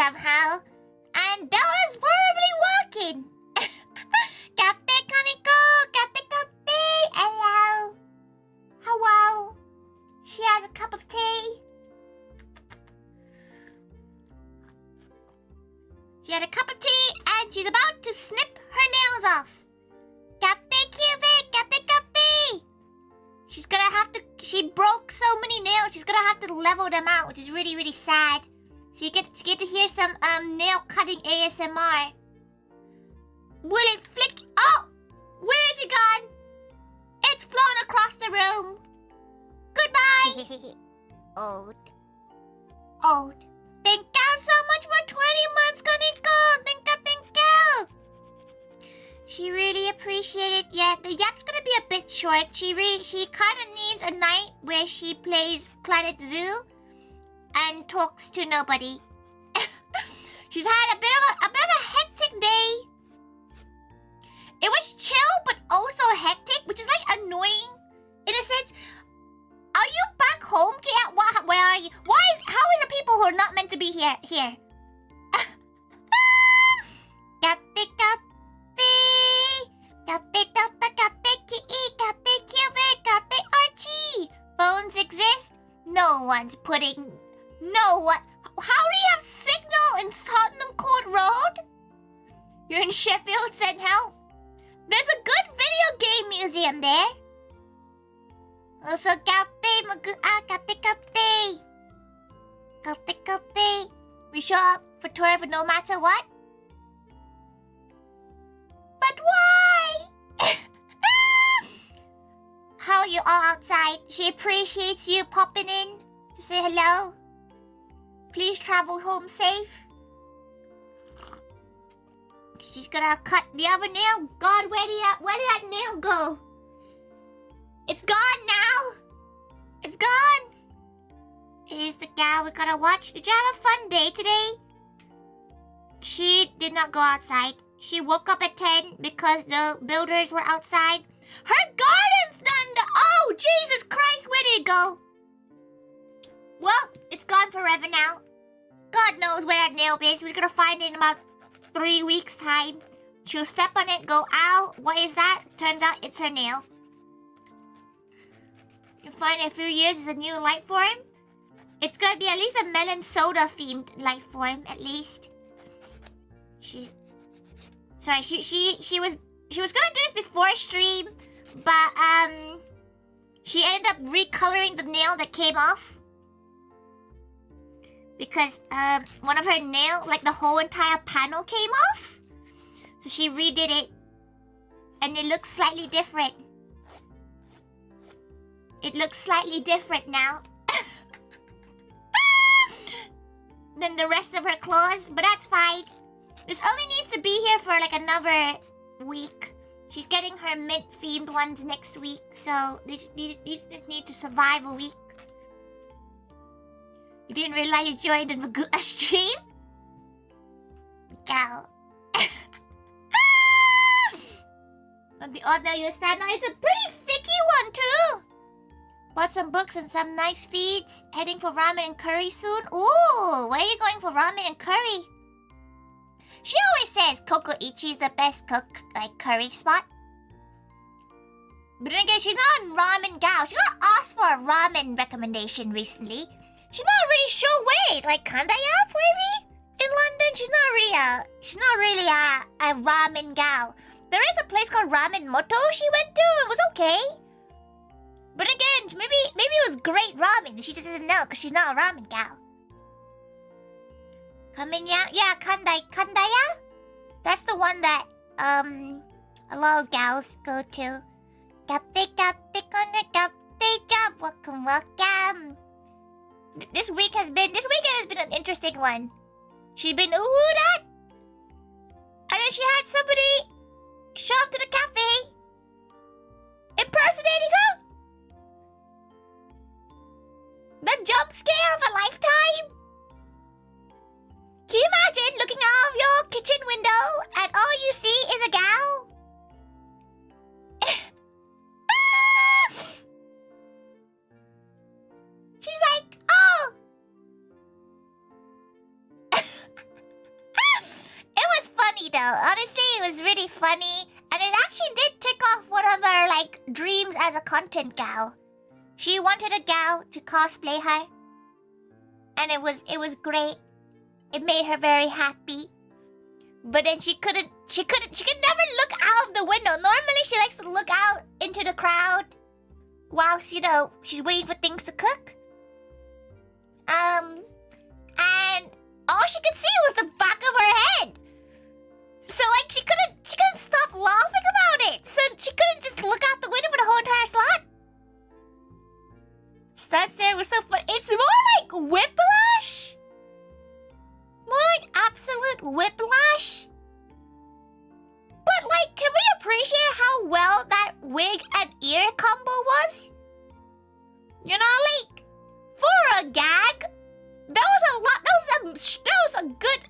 somehow. And that was probably working. Kate Kaneko, Kate. Hello. Hello. She has a cup of tea. She had a cup of tea and she's about to snip her nails off. Kate Cupid, Kate. She's gonna have to, she broke so many nails, she's gonna have to level them out, which is really, really sad. So you get to hear some nail cutting ASMR. Will it flick? Oh! Where is it gone? It's flown across the room. Goodbye! Old. Thank you so much for 20 months, Kaneko! Thank you! She really appreciated it. Yeah, the yap's gonna be a bit short. She kinda needs a night where she plays Planet Zoo and talks to nobody. She's had a bit of a hectic day. It was chill but also hectic, which is like annoying in a sense. Are you back home, Kat? Where are you? How is the people who are not meant to be here? Archie! Phones exist? No one's putting... No one... How do you have signal in Tottenham Court Road? You're in Sheffield, send help. There's a good video game museum there. Also, Kate. We show up for ToriThaiga no matter what? But why? How are you all outside? She appreciates you popping in to say hello. Please travel home safe. She's gonna cut the other nail. God, where did that nail go? It's gone now. It's gone. Here's the gal we gotta watch. Did you have a fun day today? She did not go outside. She woke up at 10 because the builders were outside. Her garden's done. Oh, Jesus Christ, where did it go? Well, it's gone forever now. God knows where that nail is. We're gonna find it in about 3 weeks' time. She'll step on it, go, ow, what is that? Turns out it's her nail. You'll find in a few years it's a new life form. It's gonna be at least a melon soda themed life form, at least. She was gonna do this before stream, but she ended up recoloring the nail that came off. Because one of her nails, like the whole entire panel came off. So she redid it. And it looks slightly different. It looks slightly different now. Than the rest of her claws, but that's fine. This only needs to be here for like another week. She's getting her mint-themed ones next week, so these just need to survive a week. You didn't realize you joined a stream? Gal. On the other you stand now, it's a pretty thicky one too. Bought some books and some nice feeds. Heading for ramen and curry soon. Ooh, where are you going for ramen and curry? She always says Kokoichi is the best curry spot. But then again, she's not a ramen gal. She got asked for a ramen recommendation recently. She's not really sure where. Like Kandaya, maybe? In London, she's not really a ramen gal. There is a place called Ramen Moto she went to and was okay. But again, maybe it was great ramen. She just doesn't know because she's not a ramen gal. Kaminya? Yeah, Kandaya? That's the one that, a lot of gals go to. Welcome. This weekend has been an interesting one. She's been, ooh, that! And then she had somebody show up to the cafe impersonating her. The jump scare of a lifetime. Can you imagine looking out of your kitchen window and all you see is a gal? She's like, oh. It was funny though. Honestly, it was really funny. And it actually did tick off one of her, like, dreams as a content gal. She wanted a gal to cosplay her. And it was great. It made her very happy. But then she could never look out of the window. Normally she likes to look out into the crowd whilst, she's waiting for things to cook. And all she could see was the back of her head. So like she couldn't stop laughing about it. So she couldn't just look out the window for the whole entire slot. Stunts there was so fun. It's more like whiplash. More like absolute whiplash. But like, can we appreciate how well that wig and ear combo was? Like, for a gag, that was a good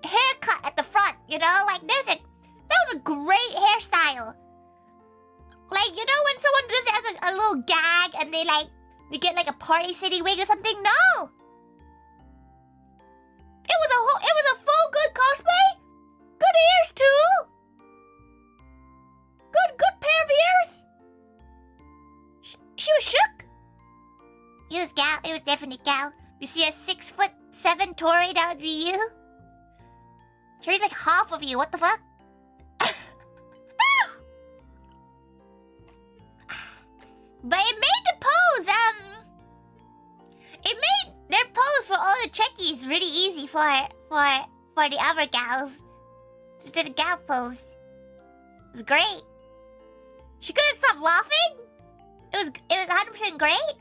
haircut at the front, like that was a great hairstyle. Like, when someone does it as a little gag and they get like a Party City wig or something? No. It was a full good cosplay. Good ears too. Good pair of ears. She was shook. It was gal. It was definitely gal. You see a 6'7" Tori, that would be you. Tori's like half of you. What the fuck? But it made the pose, it made their pose for all the checkies really easy for the other gals. Just did a gal pose. It was great. She couldn't stop laughing. It was 100% great.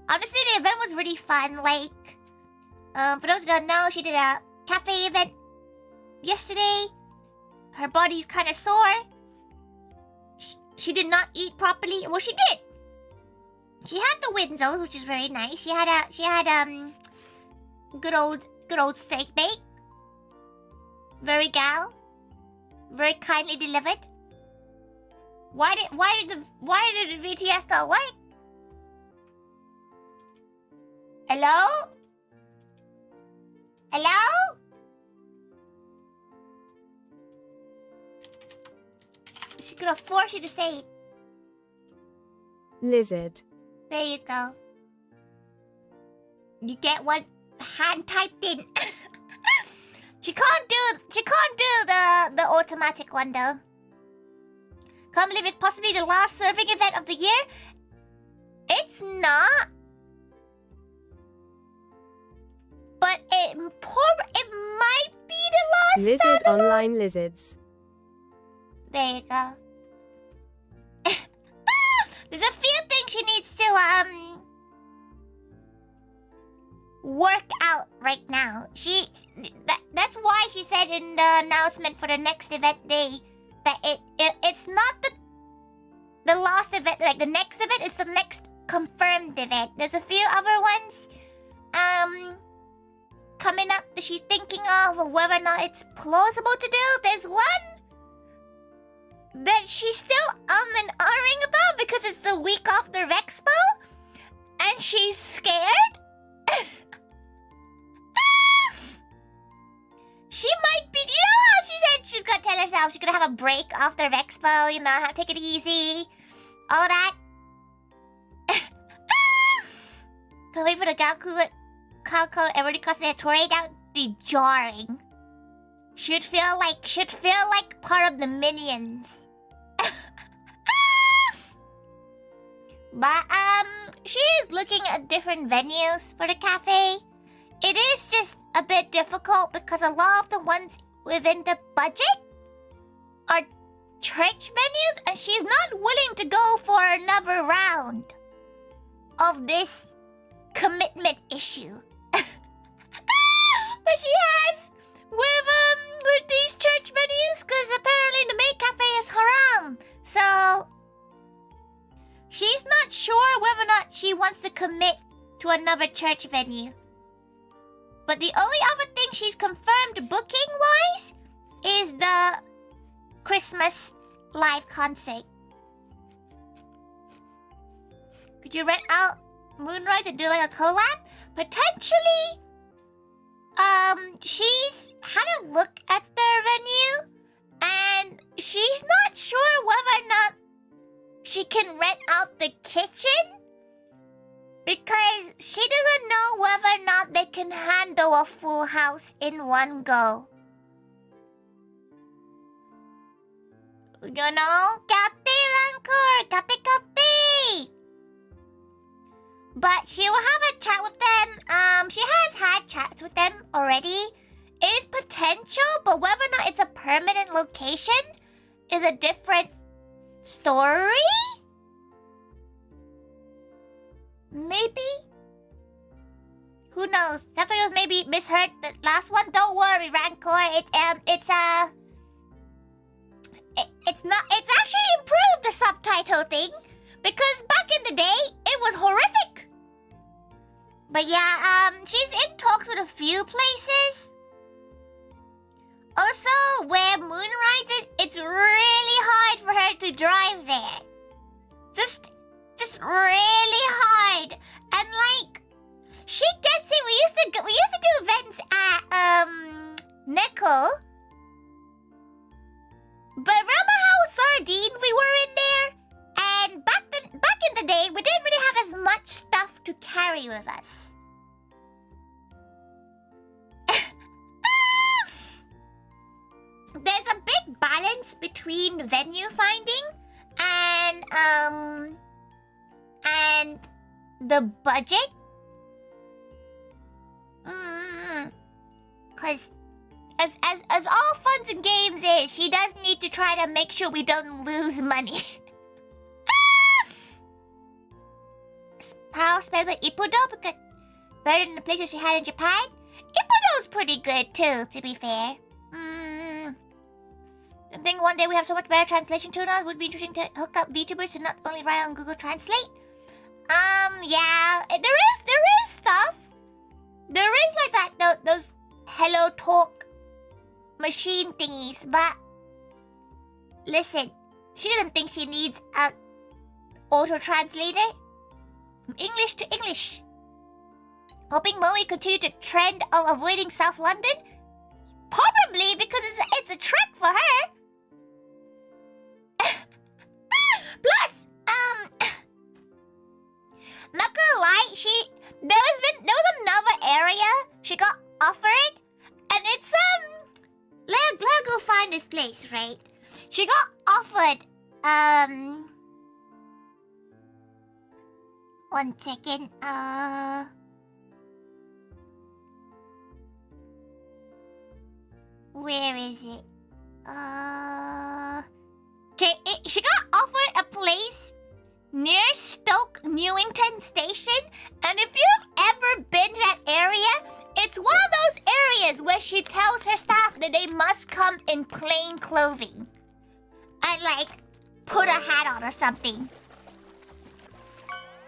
Honestly, the event was really fun. Like, for those who don't know, she did a cafe event yesterday. Her body's kind of sore. She did not eat properly. Well, she did. She had the Winzos, which is very nice. She had good old steak bake. Very gal. Very kindly delivered. Why did the VTS not work? Hello? Hello? She's gonna force you to say it. Lizard. There you go. You get one hand typed in. She can't do the automatic one though. Can't believe it's possibly the last surfing event of the year. It's not. But it might be the last Lizard standalone. Online Lizards. There you go. There's a few things she needs to work out right now. That's why she said in the announcement for the next event day that it's not the last event, like the next event, it's the next confirmed event. There's a few other ones coming up that she's thinking of, or whether or not it's plausible to do. There's one that she's still and ahhing about because it's the week after Rexpo and she's scared. She might be, she said she's gonna tell herself she's gonna have a break after Rexpo, take it easy, all that. Can't wait for the Calco everybody cosplay a Tori. That would be jarring. Should feel like part of the minions. But she is looking at different venues for the cafe. It is just a bit difficult because a lot of the ones within the budget are church venues, and she's not willing to go for another round of this commitment issue that she has with these church venues, because apparently the maid cafe is haram. So she's not sure whether or not she wants to commit to another church venue. But the only other thing she's confirmed booking-wise is the Christmas live concert. Could you rent out Moonrise and do like a collab? Potentially. she's had a look at their venue, and she's not sure whether or not she can rent out the kitchen, because she doesn't know whether or not they can handle a full house in one go. You know, Kati Rancor, Kati. But she will have a chat with them. She has had chats with them already. It is potential, but whether or not it's a permanent location is a different story? Maybe? Who knows? Something else maybe misheard the last one. Don't worry, Rancor. It's actually improved the subtitle thing, because back in the day it was horrific. But yeah, she's in talks with a few places. Also, where moon rises, it's really hard for her to drive there. Just really hard. And like, she gets it. We used to do events at Neko. But remember how Sardine we were in there? And back in the day, we didn't really have as much stuff to carry with us. There's a big balance between venue finding and the budget. Cause as all funs and games is, she does need to try to make sure we don't lose money. How spelled by Ippudo, because better than the places she had in Japan. Ippudo's pretty good too, to be fair. I think one day we have so much better translation tools. It would be interesting to hook up VTubers to not only write on Google Translate. Yeah, there is stuff. There is like that those Hello Talk machine thingies, but listen, she doesn't think she needs a auto translator. From English to English. Hoping Moe continue to trend of avoiding South London? Probably, because it's a trek for her. Plus, not gonna lie, there was another area she got offered, and it's let go find this place, right? She got offered one second, where is it? Okay, she got offered a place near Stoke Newington Station, and if you've ever been to that area, it's one of those areas where she tells her staff that they must come in plain clothing. And like, put a hat on or something.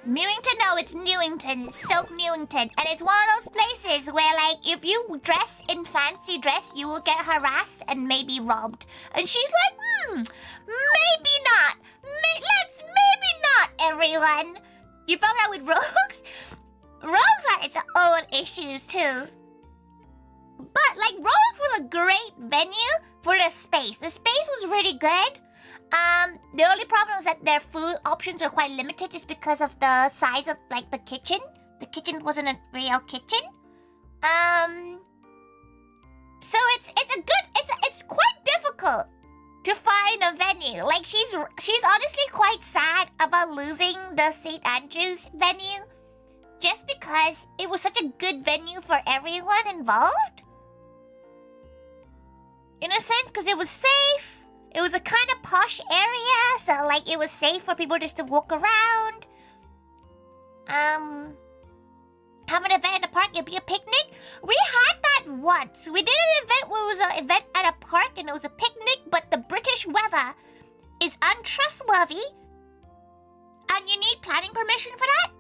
Newington, no, it's Newington, Stoke Newington. And it's one of those places where, like, if you dress in fancy dress, you will get harassed and maybe robbed. And she's like, maybe not. Maybe not, everyone. You felt that with Rogues? Rogues had its own issues, too. But, like, Rogues was a great venue for the space. The space was really good. The only problem was that their food options are quite limited just because of the size of, like, the kitchen. The kitchen wasn't a real kitchen. So it's quite difficult to find a venue. Like, she's honestly quite sad about losing the St. Andrews venue, just because it was such a good venue for everyone involved. In a sense, because it was safe. It was a kind of posh area, so like it was safe for people just to walk around. Have an event in the park, it'd be a picnic. We had that once. We did an event where it was an event at a park and it was a picnic, but the British weather is untrustworthy. And you need planning permission for that.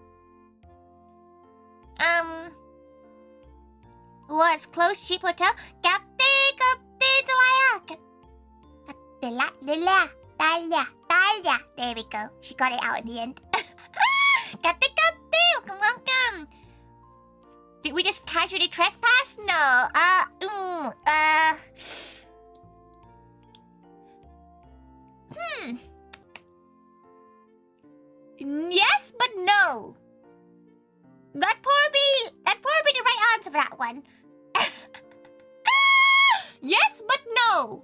Was closed cheap hotel. There we go. She got it out in the end. Welcome. Did we just casually trespass? No. Yes, but no. That's probably the right answer for that one. Yes, but no.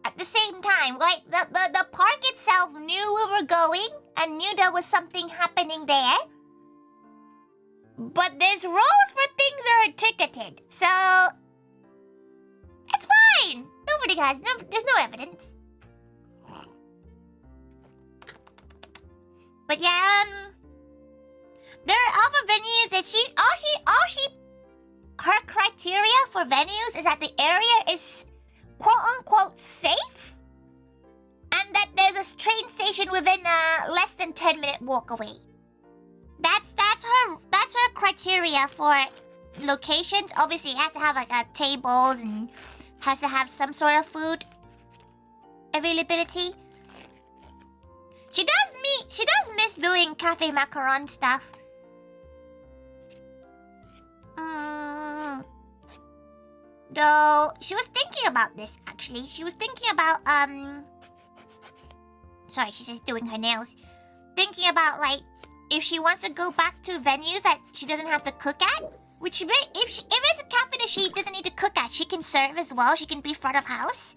At the same time, like the park itself knew we were going and knew there was something happening there. But there's rules for things that are ticketed, so it's fine. There's no evidence. But yeah, there are other venues that her criteria for venues is that the area is quote-unquote safe and that there's a train station within a less than 10-minute walk away. That's her criteria for locations. Obviously, it has to have like tables and has to have some sort of food availability. She does miss doing cafe macaron stuff. Though she was thinking about this actually. She was thinking about sorry, she's just doing her nails. Thinking about like if she wants to go back to venues that she doesn't have to cook at. Which if it's a cafe that she doesn't need to cook at, she can serve as well. She can be front of house.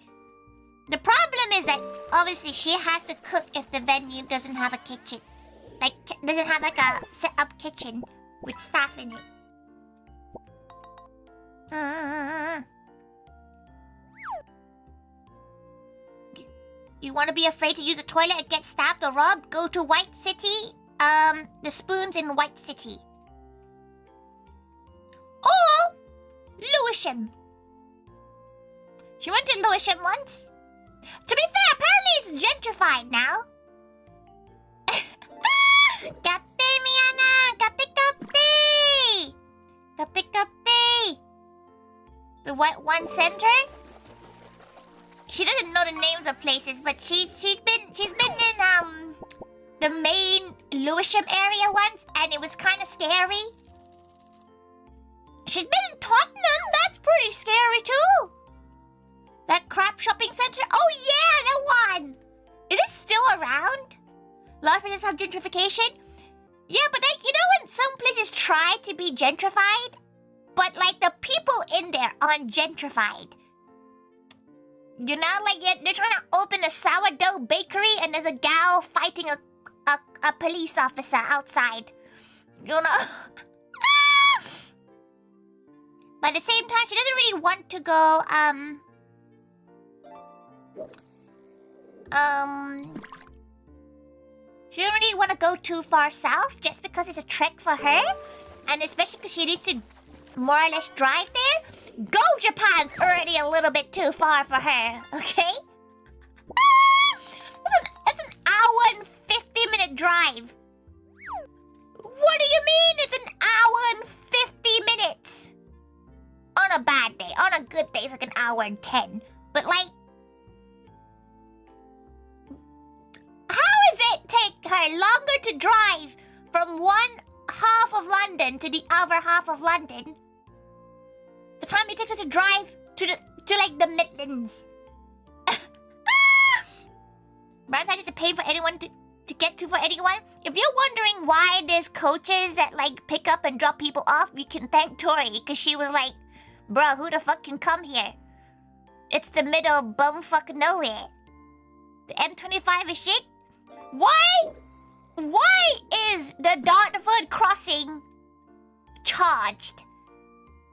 The problem is that obviously she has to cook if the venue doesn't have a kitchen. Like doesn't have like a set up kitchen with staff in it. You want to be afraid to use a toilet and get stabbed or robbed? Go to White City. The spoons in White City. Or Lewisham. She went to Lewisham once. To be fair, apparently it's gentrified now. Kape, Miana! Kape! Kape! The White One Center? She doesn't know the names of places, but she's been in the main Lewisham area once, and it was kind of scary. She's been in Tottenham. That's pretty scary too. That crap shopping center. Oh yeah, that one. Is it still around? A lot of places have gentrification. Yeah, but like you know when some places try to be gentrified, but like the people in there aren't gentrified. You know, like they're trying to open a sourdough bakery and there's a gal fighting a police officer outside. You know? But at the same time, she doesn't really want to go, she doesn't really want to go too far south just because it's a trek for her. And especially because she needs to more or less drive there. Go Japan's already a little bit too far for her, okay? That's an hour and 50-minute drive. What do you mean it's an hour and 50 minutes? On a bad day. On a good day, it's like an hour and 10. But like... How does it take her longer to drive from one half of London to the other half of London? The time it takes us to drive to like the Midlands. Rather than just to pay for anyone to get to for anyone. If you're wondering why there's coaches that like pick up and drop people off, you can thank Tori because she was like, bro, who the fuck can come here? It's the middle of bumfuck nowhere. The M25 is shit. Why is the Dartford crossing charged?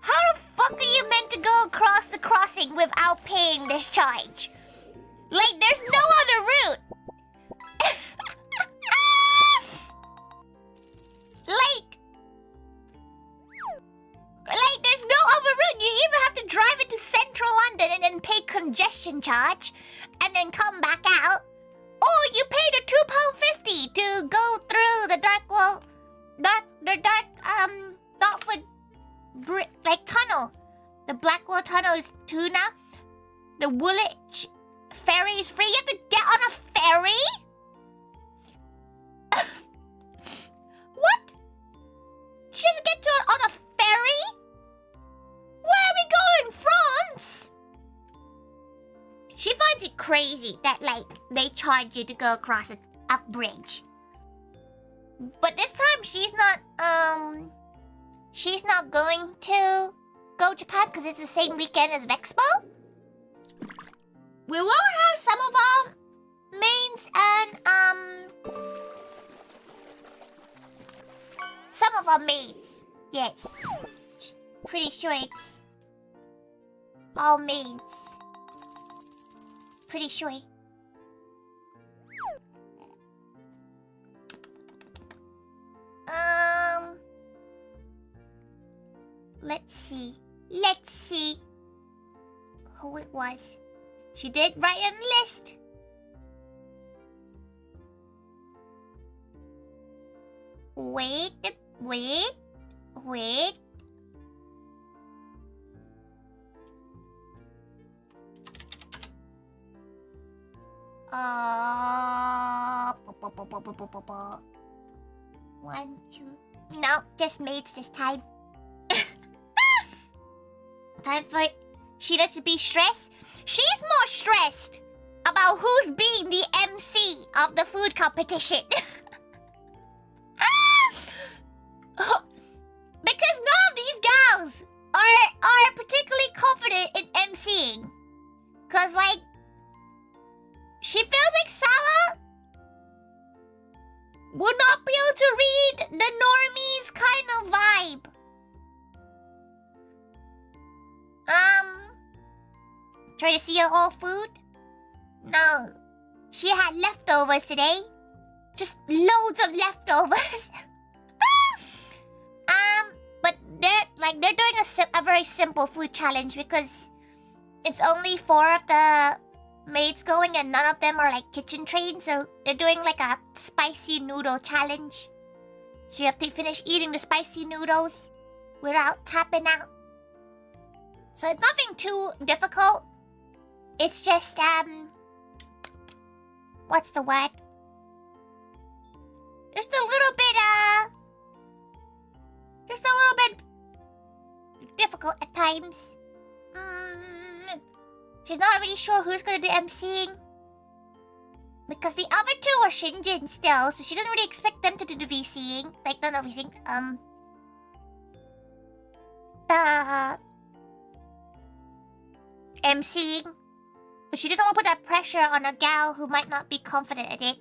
How the fuck are you meant to go across the crossing without paying this charge? Like, there's no other route. like, there's no other route. You either have to drive into central London and then pay congestion charge and then come back out, or you pay the £2.50 to go through the Dartford tunnel. The Blackwall tunnel is 2 now. The Woolwich ferry is free. You have to get on a ferry? What? She doesn't get to it on a crazy that like they charge you to go across a bridge. But this time she's not going to go Japan because it's the same weekend as Vexpo. We will have some of our mains and some of our maids. Yes. Pretty sure it's all maids. Pretty sure. Let's see who it was. She did write on the list. Wait. One, two. No, just maids this time. Time for Sheena to be stressed. She's more stressed about who's being the MC of the food competition. Because none of these gals are particularly confident in MCing. Cause like she feels like Sawa would not be able to read the normies kind of vibe. Try to see her whole food? No. She had leftovers today. Just loads of leftovers. But they're doing a very simple food challenge because it's only 4 of the maids going and none of them are like kitchen trained, so they're doing like a spicy noodle challenge. So you have to finish eating the spicy noodles without tapping out. So it's nothing too difficult. It's just what's the word? Just a little bit difficult at times. She's not really sure who's gonna do MCing. Because the other 2 are Shinjin still, so she doesn't really expect them to do the VCing. Like, not VCing, MCing. But she doesn't want to put that pressure on a gal who might not be confident at it.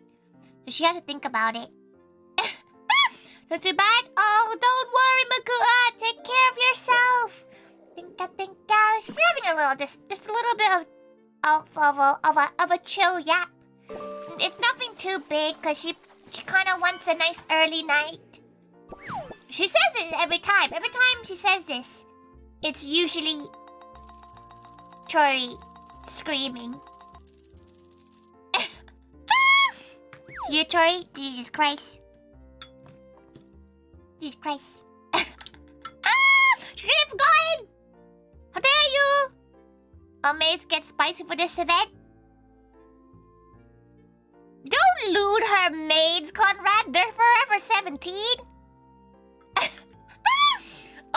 So she has to think about it. So too bad. Oh, don't worry, Makua. Take care of yourself. Think. She's having a little, just a little bit of a chill yap. It's nothing too big, cause she kind of wants a nice early night. She says this every time. Every time she says this, it's usually Tori screaming. You, Tori? Jesus Christ. Jesus Christ. She could have forgotten! How dare you! Our maids get spicy for this event. Don't lewd her maids, Conrad. They're forever 17.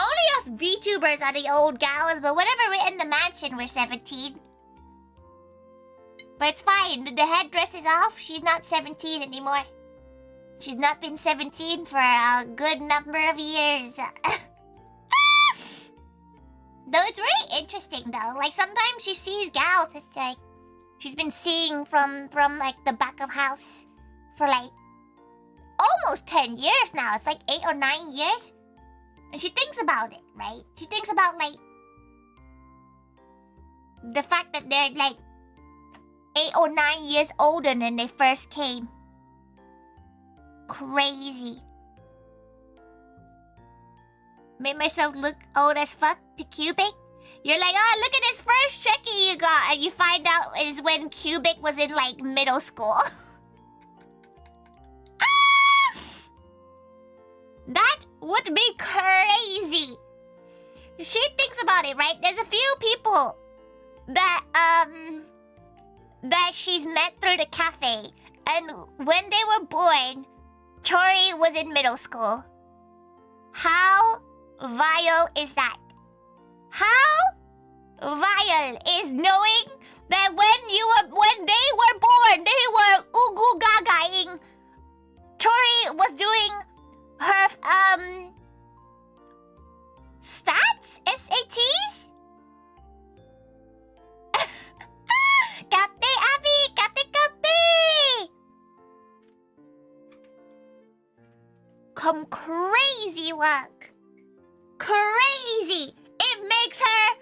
Only us Vtubers are the old gals, but whenever we're in the mansion, we're 17. But it's fine. The headdress is off. She's not 17 anymore. She's not been 17 for a good number of years. Though it's really interesting, though. Like, sometimes she sees gals. It's like she's been seeing from like the back of house for like almost 10 years now. It's like 8 or 9 years. And she thinks about it, right? She thinks about like the fact that they're like 8 or 9 years older than they first came. Crazy. Made myself look old as fuck to Cubic. You're like, oh, look at this first checkie you got. And you find out is when Cubic was in like middle school. That would be crazy. She thinks about it, right? There's a few people that that she's met through the cafe, and when they were born, Tori was in middle school. How vile is that? How vile is knowing that when they were born, they were ugu gagaing. Tori was doing her stats, SATs. Kate Abby, kate. Come crazy work. Crazy. It makes her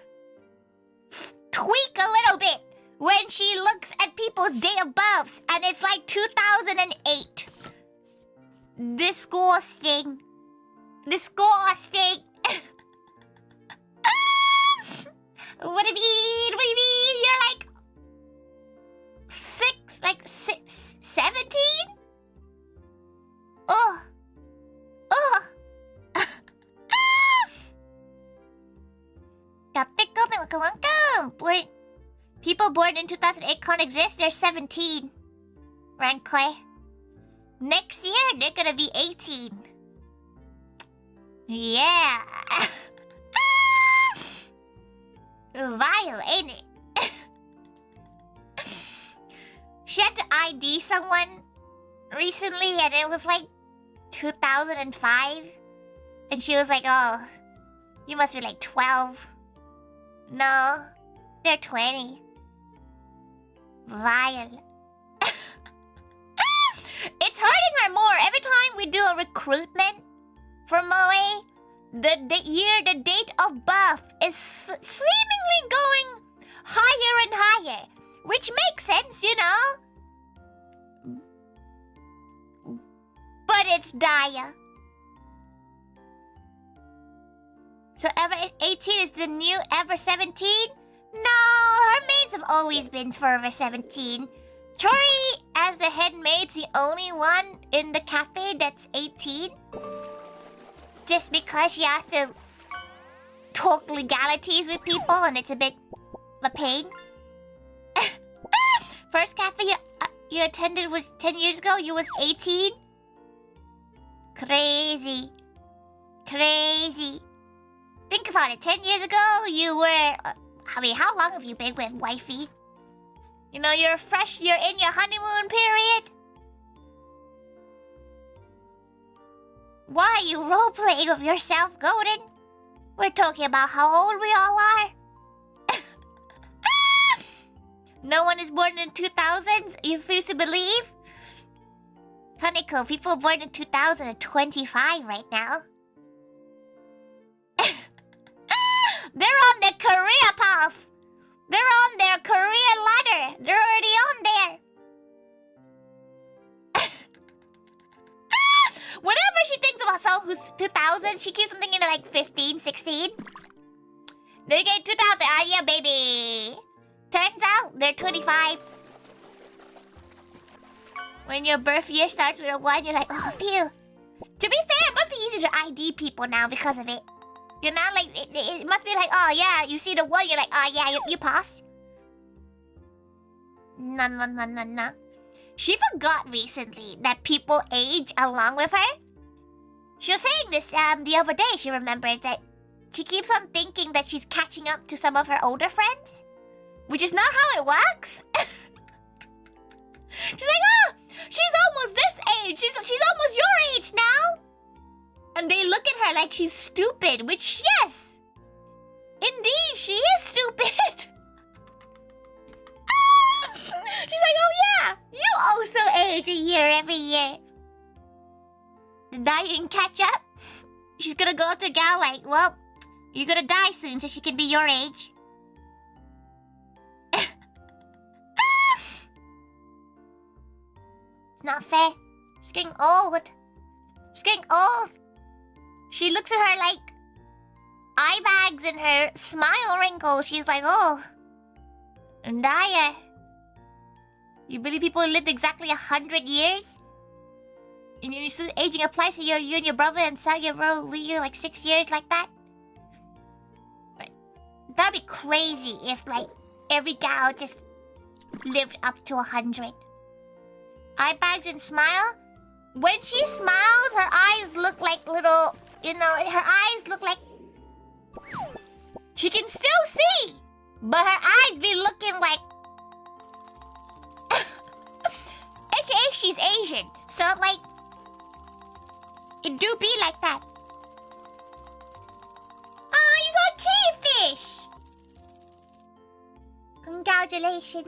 tweak a little bit when she looks at people's date of births, and it's like 2008. Disgusting. Disgusting. What do you mean? What do you mean? You're like 17? Oh. Oh. People born in 2008 can't exist. They're 17. Rancor. Next year, they're gonna be 18. Yeah. Vile, ain't it? She had to ID someone recently, and it was like 2005. And she was like, oh, you must be like 12. No, they're 20. Vile. It's hurting her more. Every time we do a recruitment for Moe, the date of birth is seemingly going higher and higher. Which makes sense, you know? But it's dire. So ever 18 is the new ever 17? No, her maids have always been forever 17. Tori, as the head maid's the only one in the cafe that's 18. Just because she has to talk legalities with people and it's a bit of a pain. First cafe you attended was 10 years ago, you was 18? Crazy. Crazy. Think about it, 10 years ago you were... I mean, how long have you been with wifey? You know, you're in your honeymoon period. Why are you role-playing of yourself, Golden? We're talking about how old we all are. No one is born in 2000s, you refuse to believe? Honeycomb, people born in 2000 are 25 right now. They're on their career path. They're on their career ladder. They're already on there. Whenever she thinks about someone who's 2000, she keeps thinking like 15, 16. They get 2000. Ah, yeah, baby. Turns out they're 25. When your birth year starts with a 1, you're like, oh, phew. To be fair, it must be easier to ID people now because of it. You're not like, it must be like, oh yeah, you see the 1, you're like, oh yeah, you passed. No. She forgot recently that people age along with her. She was saying this the other day. She remembers that she keeps on thinking that she's catching up to some of her older friends. Which is not how it works. She's like, oh, she's almost this age. She's almost your age now. And they look at her like she's stupid, which, yes, indeed, she is stupid. She's like, oh yeah, you also age a year every year. Now you can catch up. She's gonna go up to a gal like, well, you're gonna die soon so she can be your age. It's not fair. She's getting old. She's getting old. She looks at her like eye bags and her smile wrinkles. She's like, oh, Daya. You believe people lived exactly 100 years? And you're still aging applies to you and your brother and Saga bro you like 6 years like that? That'd be crazy if like every gal just lived up to 100. Eye bags and smile? When she smiles, her eyes look like little, you know, her eyes look like... She can still see, but her eyes be looking like okay, she's Asian. So, like, it do be like that. Oh, you got cavefish! Congratulations.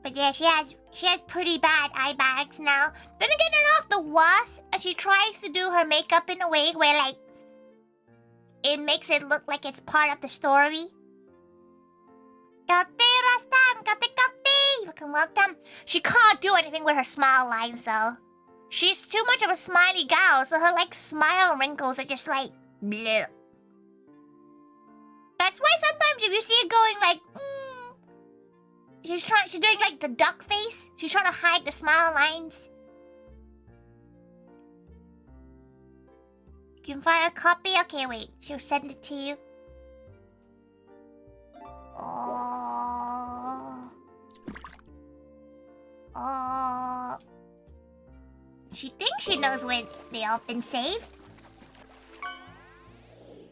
But yeah, she has pretty bad eye bags now. Then again, they're not the worst. She tries to do her makeup in a way where, like, it makes it look like it's part of the story. Kate Rastan, Kate. Welcome, welcome. She can't do anything with her smile lines, though. She's too much of a smiley gal, so her, like, smile wrinkles are just like, bleh. That's why sometimes if you see it going like, she's doing like the duck face. She's trying to hide the smile lines. You can find a copy? Okay, wait. She'll send it to you. Oh. She thinks she knows where they all been saved.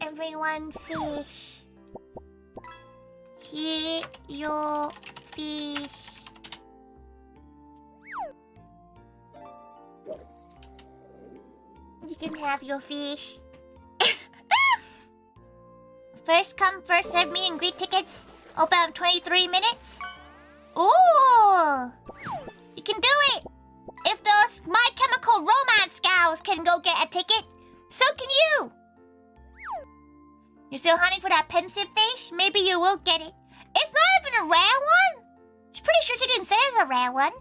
Everyone fish. Here your fish. You can have your fish. First come, first serve meet and greet tickets. Open in 23 minutes. Ooh! You can do it! If those My Chemical Romance gals can go get a ticket, so can you! You're still hunting for that pensive fish? Maybe you will get it. It's not even a rare one! She's pretty sure she didn't say it's a rare one.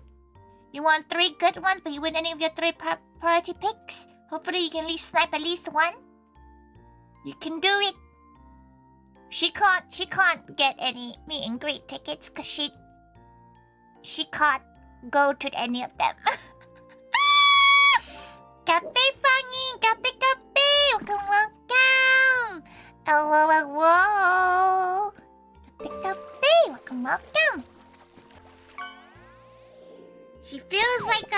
You want 3 good ones, but you win any of your 3 priority picks? Hopefully you can at least snipe at least one. You can do it. She can't get any meet and greet tickets because she can't go to any of them. Cafe Fangy, Cafe. Welcome, welcome. Hello. Cafe. Welcome. She feels like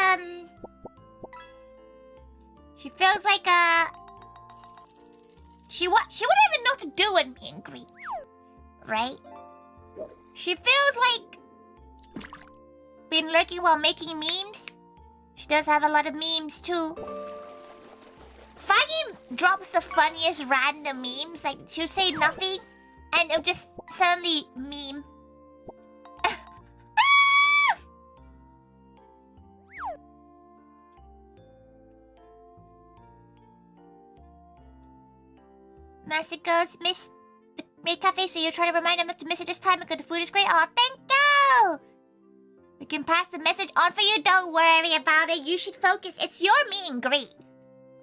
she wouldn't even know what to do with meet and greet, right? She feels like been lurking while making memes. She does have a lot of memes too. Faggy drops the funniest random memes. Like she'll say nothing, and it'll just suddenly meme. Massacres miss the maid cafe, so you're trying to remind them not to miss it this time because the food is great. Oh, thank you! We can pass the message on for you. Don't worry about it. You should focus. It's your meet and greet,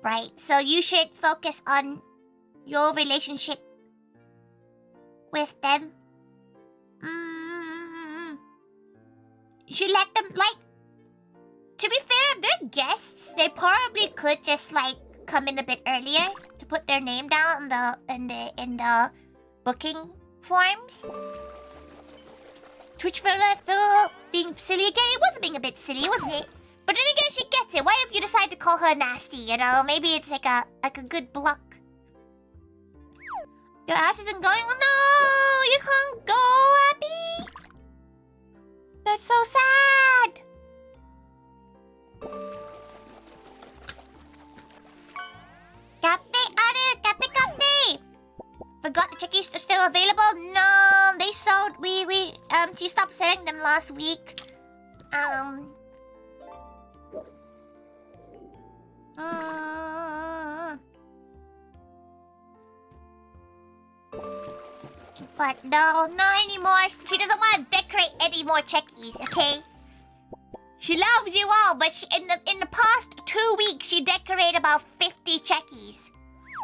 right? So you should focus on your relationship with them. You should let them, like, to be fair, they're guests. They probably could just, like, come in a bit earlier to put their name down in the booking forms. Twitch for being silly again. It was being a bit silly, wasn't it? But then again, she gets it. Why if you decide to call her nasty, you know? Maybe it's like a good block. Your ass isn't going. Oh no, you can't go, Abby. That's so sad. Cafe. Forgot the chickies are still available? No, they sold. She stopped selling them last week. But no, not anymore. She doesn't want to decorate any more checkies, okay? She loves you all, but in the past 2 weeks, she decorated about 50 checkies.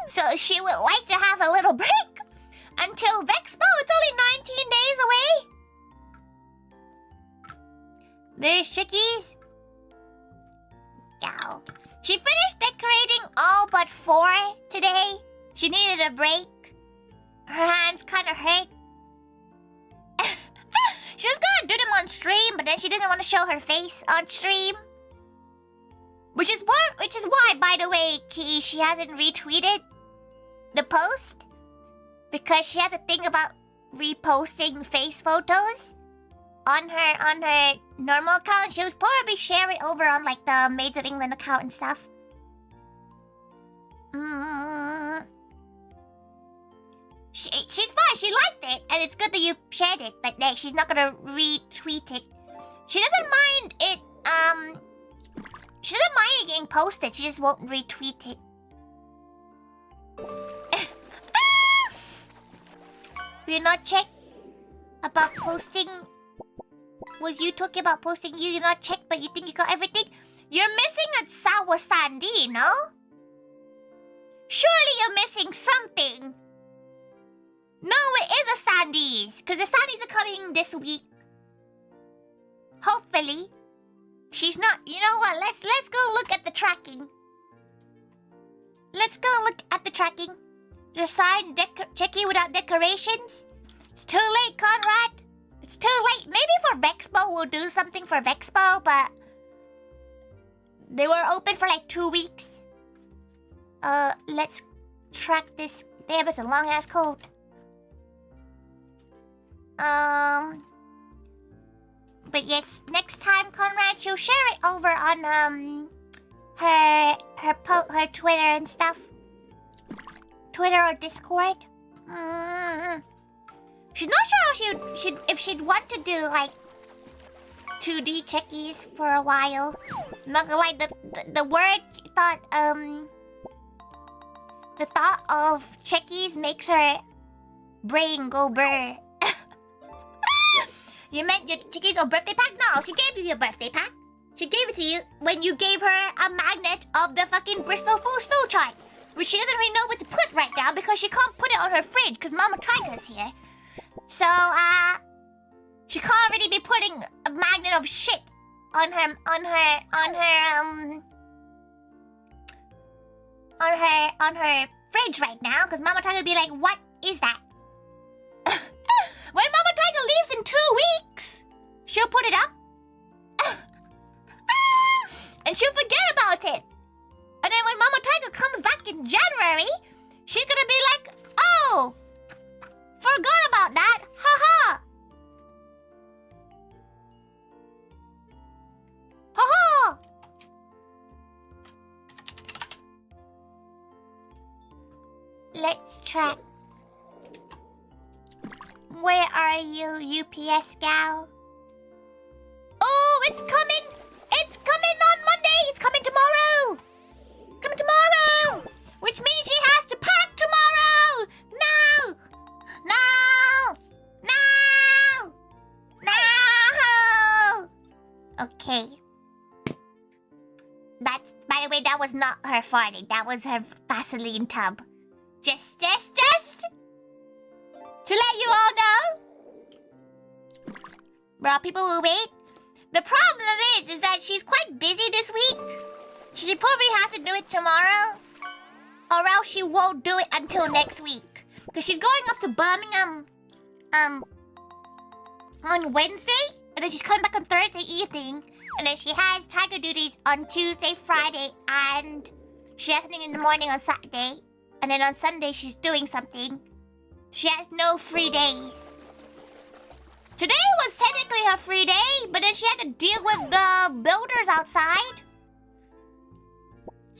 So she would like to have a little break until Vexpo. It's only 19 days away. There's chickies. Yow. She finished decorating all but 4 today. She needed a break. Her hands kind of hurt. She was gonna do them on stream, but then she doesn't want to show her face on stream. Which is why, by the way, Key, she hasn't retweeted the post. Because she has a thing about reposting face photos on her normal account. She'll probably share it over on like the Maids of England account and stuff. She's fine. She liked it, and it's good that you shared it. But she's not gonna retweet it. She doesn't mind it. She doesn't mind it getting posted. She just won't retweet it. We're not checked about posting. Was you talking about posting? You not checked, but you think you got everything? You're missing a sour sandy, no? Surely you're missing something. No, it is a standees, because the standees are coming this week. Hopefully. She's not. You know what? Let's go look at the tracking. Let's go look at the tracking. The sign checky without decorations. It's too late, Conrad. It's too late. Maybe for Vexpo we'll do something for Vexpo, but they were open for like 2 weeks. Let's track this. Damn, it's a long ass code. But yes, next time, Conrad, she'll share it over on her Twitter and stuff. Twitter or Discord. She's not sure if she'd want to do like 2D checkies for a while. Not gonna lie, the thought of checkies makes her brain go burr. You meant your chickies or birthday pack? No, she gave you your birthday pack. She gave it to you when you gave her a magnet of the fucking Bristol full snow chart, which she doesn't really know what to put right now because she can't put it on her fridge because Mama Tiger's here. So, she can't really be putting a magnet of shit on her fridge right now because Mama Tiger would be like, what is that? When Mama Tiger leaves in 2 weeks, she'll put it up. And she'll forget about it. And then when Mama Tiger comes back in January, she's gonna be like, oh, forgot about that. Haha. Haha. Let's track. Where are you, UPS gal? Oh, it's coming! It's coming on Monday! It's coming tomorrow! Coming tomorrow! Which means she has to pack tomorrow! No! No! No! No! Okay. That's, by the way, that was not her farting. That was her Vaseline tub. Just to let you all know. Bro, people will wait. The problem is that she's quite busy this week. She probably has to do it tomorrow. Or else she won't do it until next week. Because she's going up to Birmingham on Wednesday. And then she's coming back on Thursday evening. And then she has Tiger duties on Tuesday, Friday, and she has something in the morning on Saturday. And then on Sunday she's doing something. She has no free days. Today was technically her free day, but then she had to deal with the builders outside.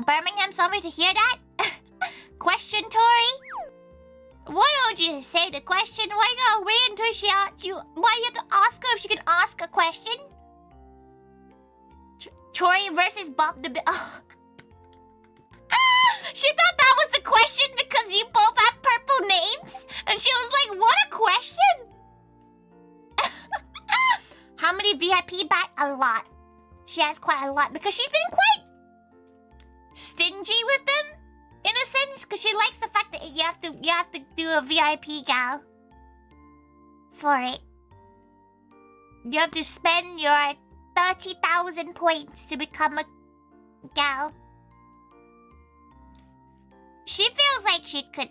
Birmingham, sorry to hear that. Question, Tori? Why don't you say the question? Why not wait until she asks you? Why you have to ask her if she can ask a question? Tori versus Bob the... Oh. She thought that was the question because you both have purple names? And she was like, what a question? How many VIP back? A lot. She has quite a lot because she's been quite stingy with them, in a sense, because she likes the fact that you have to do a VIP gal for it. You have to spend your 30,000 points to become a gal. She feels like she could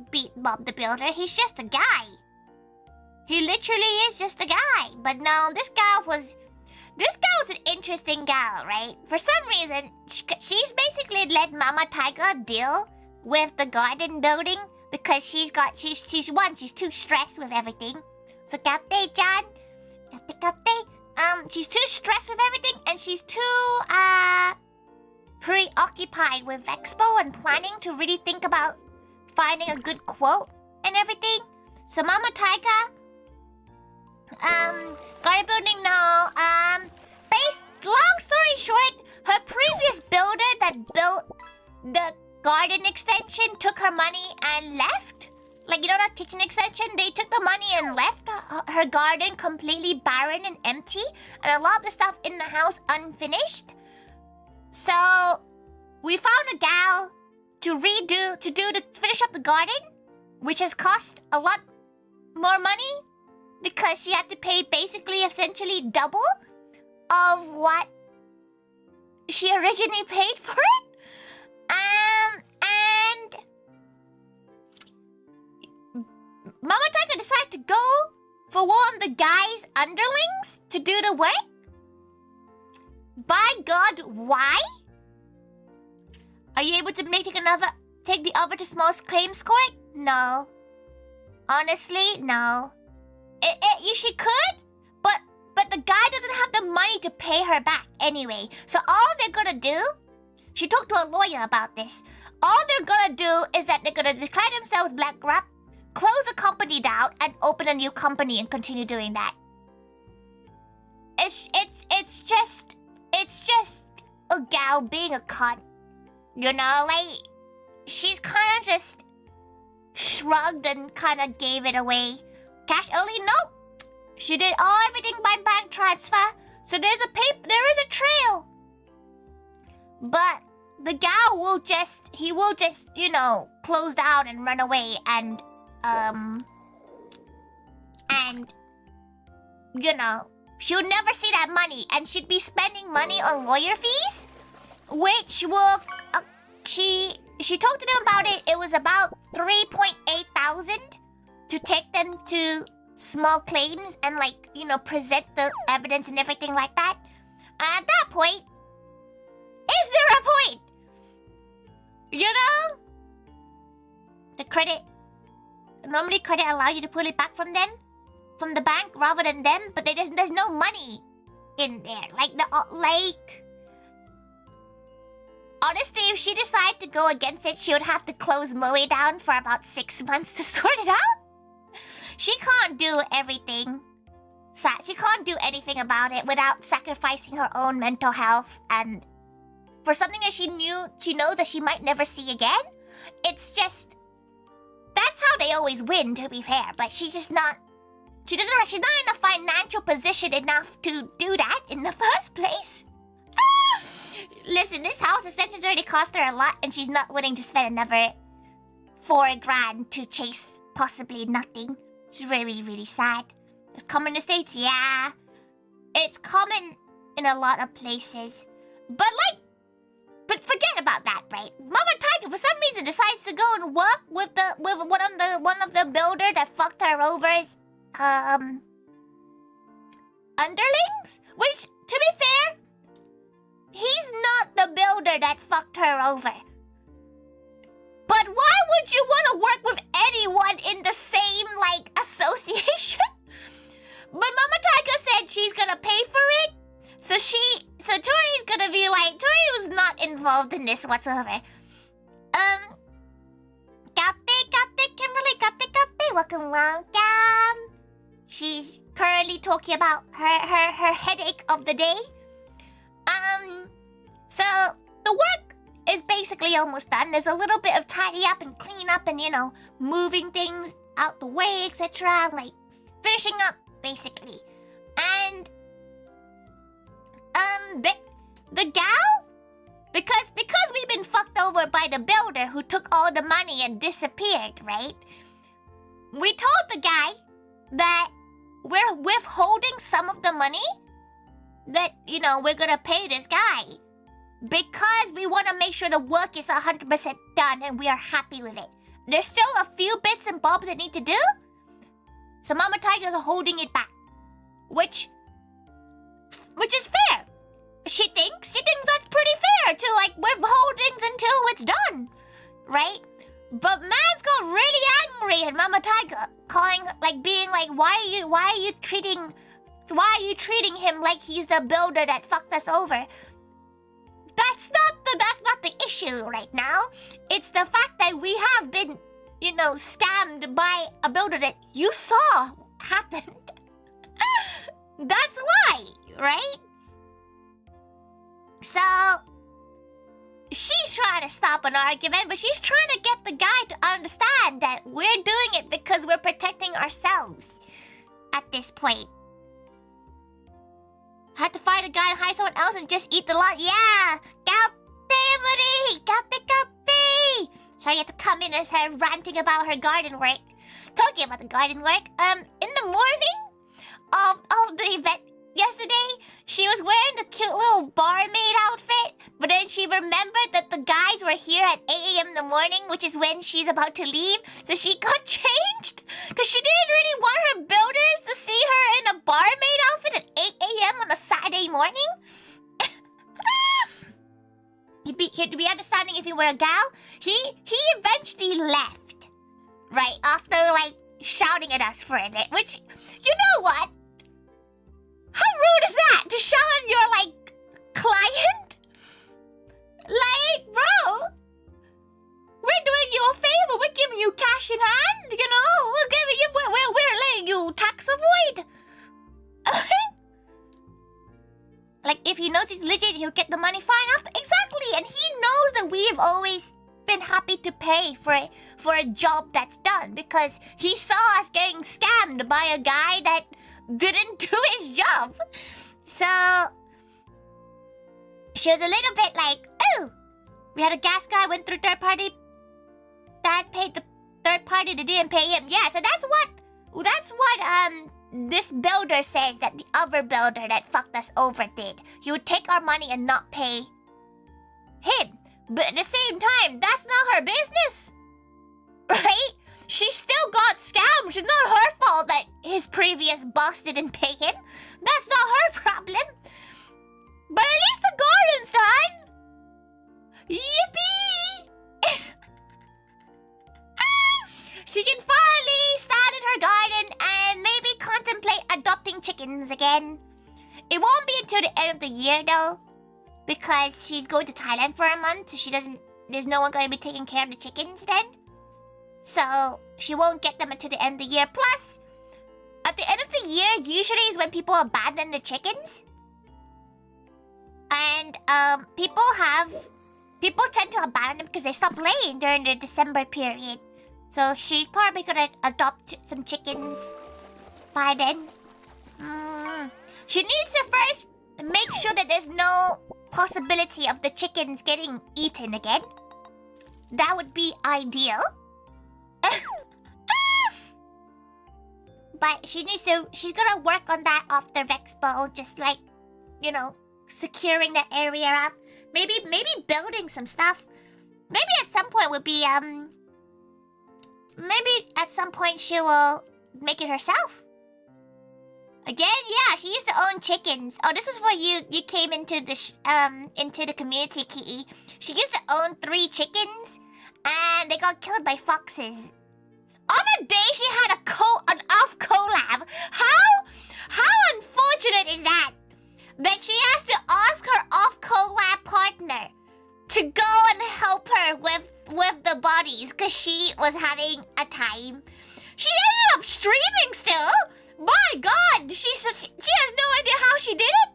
beat Bob the Builder. He's just a guy. He literally is just a guy. But no, this gal was an interesting gal, right? For some reason, she's basically let Mama Tiger deal with the garden building because she's too stressed with everything. So Kapte John, she's too stressed with everything, and she's too preoccupied with Expo and planning to really think about finding a good quote and everything. So Mama Taiga, garden building, no. Long story short, her previous builder that built the garden extension took her money and left. Like, you know that kitchen extension? They took the money and left her garden completely barren and empty, and a lot of the stuff in the house unfinished. So we found a gal to finish up the garden, which has cost a lot more money because she had to pay essentially double of what she originally paid for it. And Mama Tiger decided to go for one of the guy's underlings to do the work. By God, why? Are you able to take the other to smallest claims court? No. Honestly, no. She could, but the guy doesn't have the money to pay her back anyway. So all they're gonna do, she talked to a lawyer about this. All they're gonna do is that they're gonna declare themselves bankrupt, close the company down, and open a new company and continue doing that. It's just a gal being a cunt. You know, like, she's kind of just shrugged and kind of gave it away. Cash only? Nope. She did everything by bank transfer, so there is a trail. But the gal will just, you know, close down and run away and, you know, she'll never see that money, and she'd be spending money on lawyer fees, which will, she talked to them about it. It was about 3.8 thousand to take them to small claims and, like, you know, present the evidence and everything like that. And at that point, is there a point? You know? The credit, normally credit allows you to pull it back from them, from the bank rather than them, but there's no money in there. Honestly, if she decided to go against it, she would have to close Moe down for about 6 months to sort it out. She can't do everything. She can't do anything about it without sacrificing her own mental health, and for something that she knows that she might never see again. It's just, that's how they always win, to be fair. But she's not in a financial position enough to do that in the first place. Listen, this house extension's already cost her a lot, and she's not willing to spend another 4 grand to chase possibly nothing. It's really, really sad. It's common in the States, yeah. It's common in a lot of places. But forget about that, right? Mama Tiger, for some reason, decides to go and work with one of the builder that fucked her over's underlings? Which, to be fair, he's not the builder that fucked her over. But why would you want to work with anyone in the same, like, association? But Mama Tiger said she's gonna pay for it. So Tori's gonna be like, Tori was not involved in this whatsoever. Kimberly, welcome. She's currently talking about her headache of the day. So the work is basically almost done. There's a little bit of tidy up and clean up and, you know, moving things out the way, etc. Like, finishing up, basically. And, the gal? Because we've been fucked over by the builder who took all the money and disappeared, right? We told the guy that we're withholding some of the money that, you know, we're gonna pay this guy because we want to make sure the work is 100% done and we are happy with it. There's still a few bits and bobs that need to do, so Mama Tiger's holding it back, which is fair. She thinks that's pretty fair to, like, withhold things until it's done, right? But man's got really angry at Mama Taiga, calling, like, being like, why are you treating him like he's the builder that fucked us over? That's not the issue right now. It's the fact that we have been, you know, scammed by a builder that you saw happen. That's why, right? So she's trying to stop an argument, but she's trying to get the guy to understand that we're doing it because we're protecting ourselves at this point. Had to fight a guy and hire someone else and just eat the lot. Yeah! Kapi! So you have to come in and start ranting about her garden work. Talking about the garden work, in the morning of the event yesterday, she was wearing the cute little barmaid outfit, but then she remembered that the guys were here at 8 a.m. in the morning, which is when she's about to leave, so she got changed, because she didn't really want her builders to see her in a barmaid outfit at 8 a.m. on a Saturday morning. He'd be understanding if you were a gal. He eventually left, right, after, like, shouting at us for a bit, which, you know what? How rude is that, to shout at your, like, client? Like, bro, we're doing you a favor. We're giving you cash in hand, you know? We're letting you tax avoid. Like, if he knows he's legit, he'll get the money fine after. Exactly, and he knows that we've always been happy to pay for a job that's done, because he saw us getting scammed by a guy that didn't do his job. So she was a little bit like, oh, we had a gas guy, went through third party, that paid the third party that didn't pay him. Yeah, so that's what this builder says that the other builder that fucked us over did. He would take our money and not pay him. But at the same time, that's not her business, right? She still got scammed. It's not her fault that his previous boss didn't pay him. That's not her problem. But at least the garden's done. Yippee! She can finally start in her garden and maybe contemplate adopting chickens again. It won't be until the end of the year though, because she's going to Thailand for a month, so there's no one going to be taking care of the chickens then. So she won't get them until the end of the year. Plus, at the end of the year usually is when people abandon the chickens. And people tend to abandon them because they stop laying during the December period. So she's probably gonna adopt some chickens by then. She needs to first make sure that there's no possibility of the chickens getting eaten again. That would be ideal. But she's gonna work on that after Vexpo, just like, you know, securing that area up. Maybe building some stuff. Maybe at some point would be maybe at some point she will make it herself. Again, yeah, she used to own chickens. Oh, this was before you came into the community, Kitty. She used to own 3 chickens, and they got killed by foxes. On a day she had an off collab. How unfortunate is that? That she has to ask her off collab partner to go and help her with the bodies because she was having a time. She ended up streaming still. My God, she has no idea how she did it.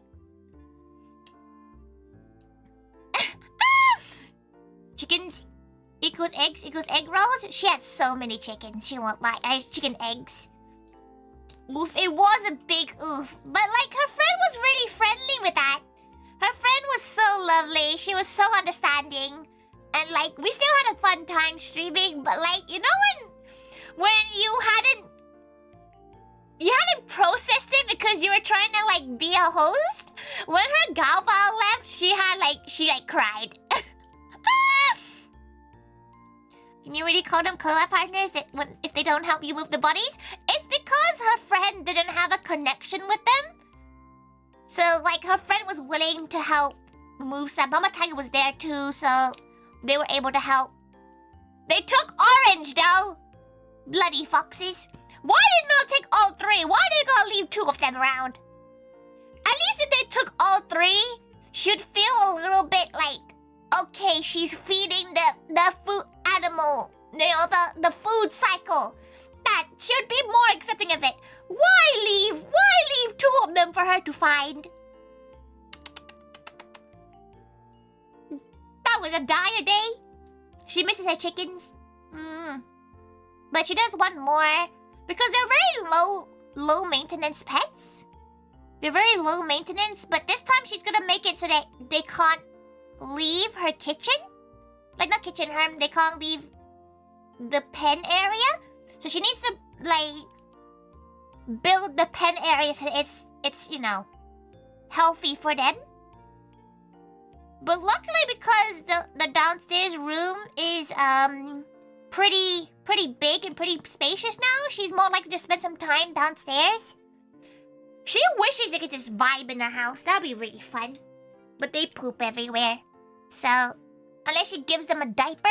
Chickens equals egg rolls. She had so many chickens. She won't lie. Chicken eggs. Oof, it was a big oof. But like her friend was really friendly with that. Her friend was so lovely. She was so understanding. And like we still had a fun time streaming, but like, you know when you hadn't processed it because you were trying to like be a host? When her Galval left, she cried. Can you really call them collab partners if they don't help you move the bodies? It's because her friend didn't have a connection with them. So like her friend was willing to help move stuff. Mama Taiga was there too, so they were able to help They took orange, though. Bloody foxes. Why did not take all 3? Why did they gotta leave 2 of them around? At least if they took all 3, she'd feel a little bit like, okay, she's feeding the food animal, you know, the food cycle. That should be more accepting of it. Why leave 2 of them for her to find? That was a dire day. She misses her chickens. But she does want more because they're very low maintenance pets. They're very low maintenance, but this time she's gonna make it so that they can't leave her kitchen. Like, not kitchen, they can't leave the pen area. So she needs to, like, build the pen area so it's you know, healthy for them. But luckily, because the downstairs room is pretty big and pretty spacious now, she's more likely to spend some time downstairs. She wishes they could just vibe in the house. That'd be really fun. But they poop everywhere. So, unless she gives them a diaper,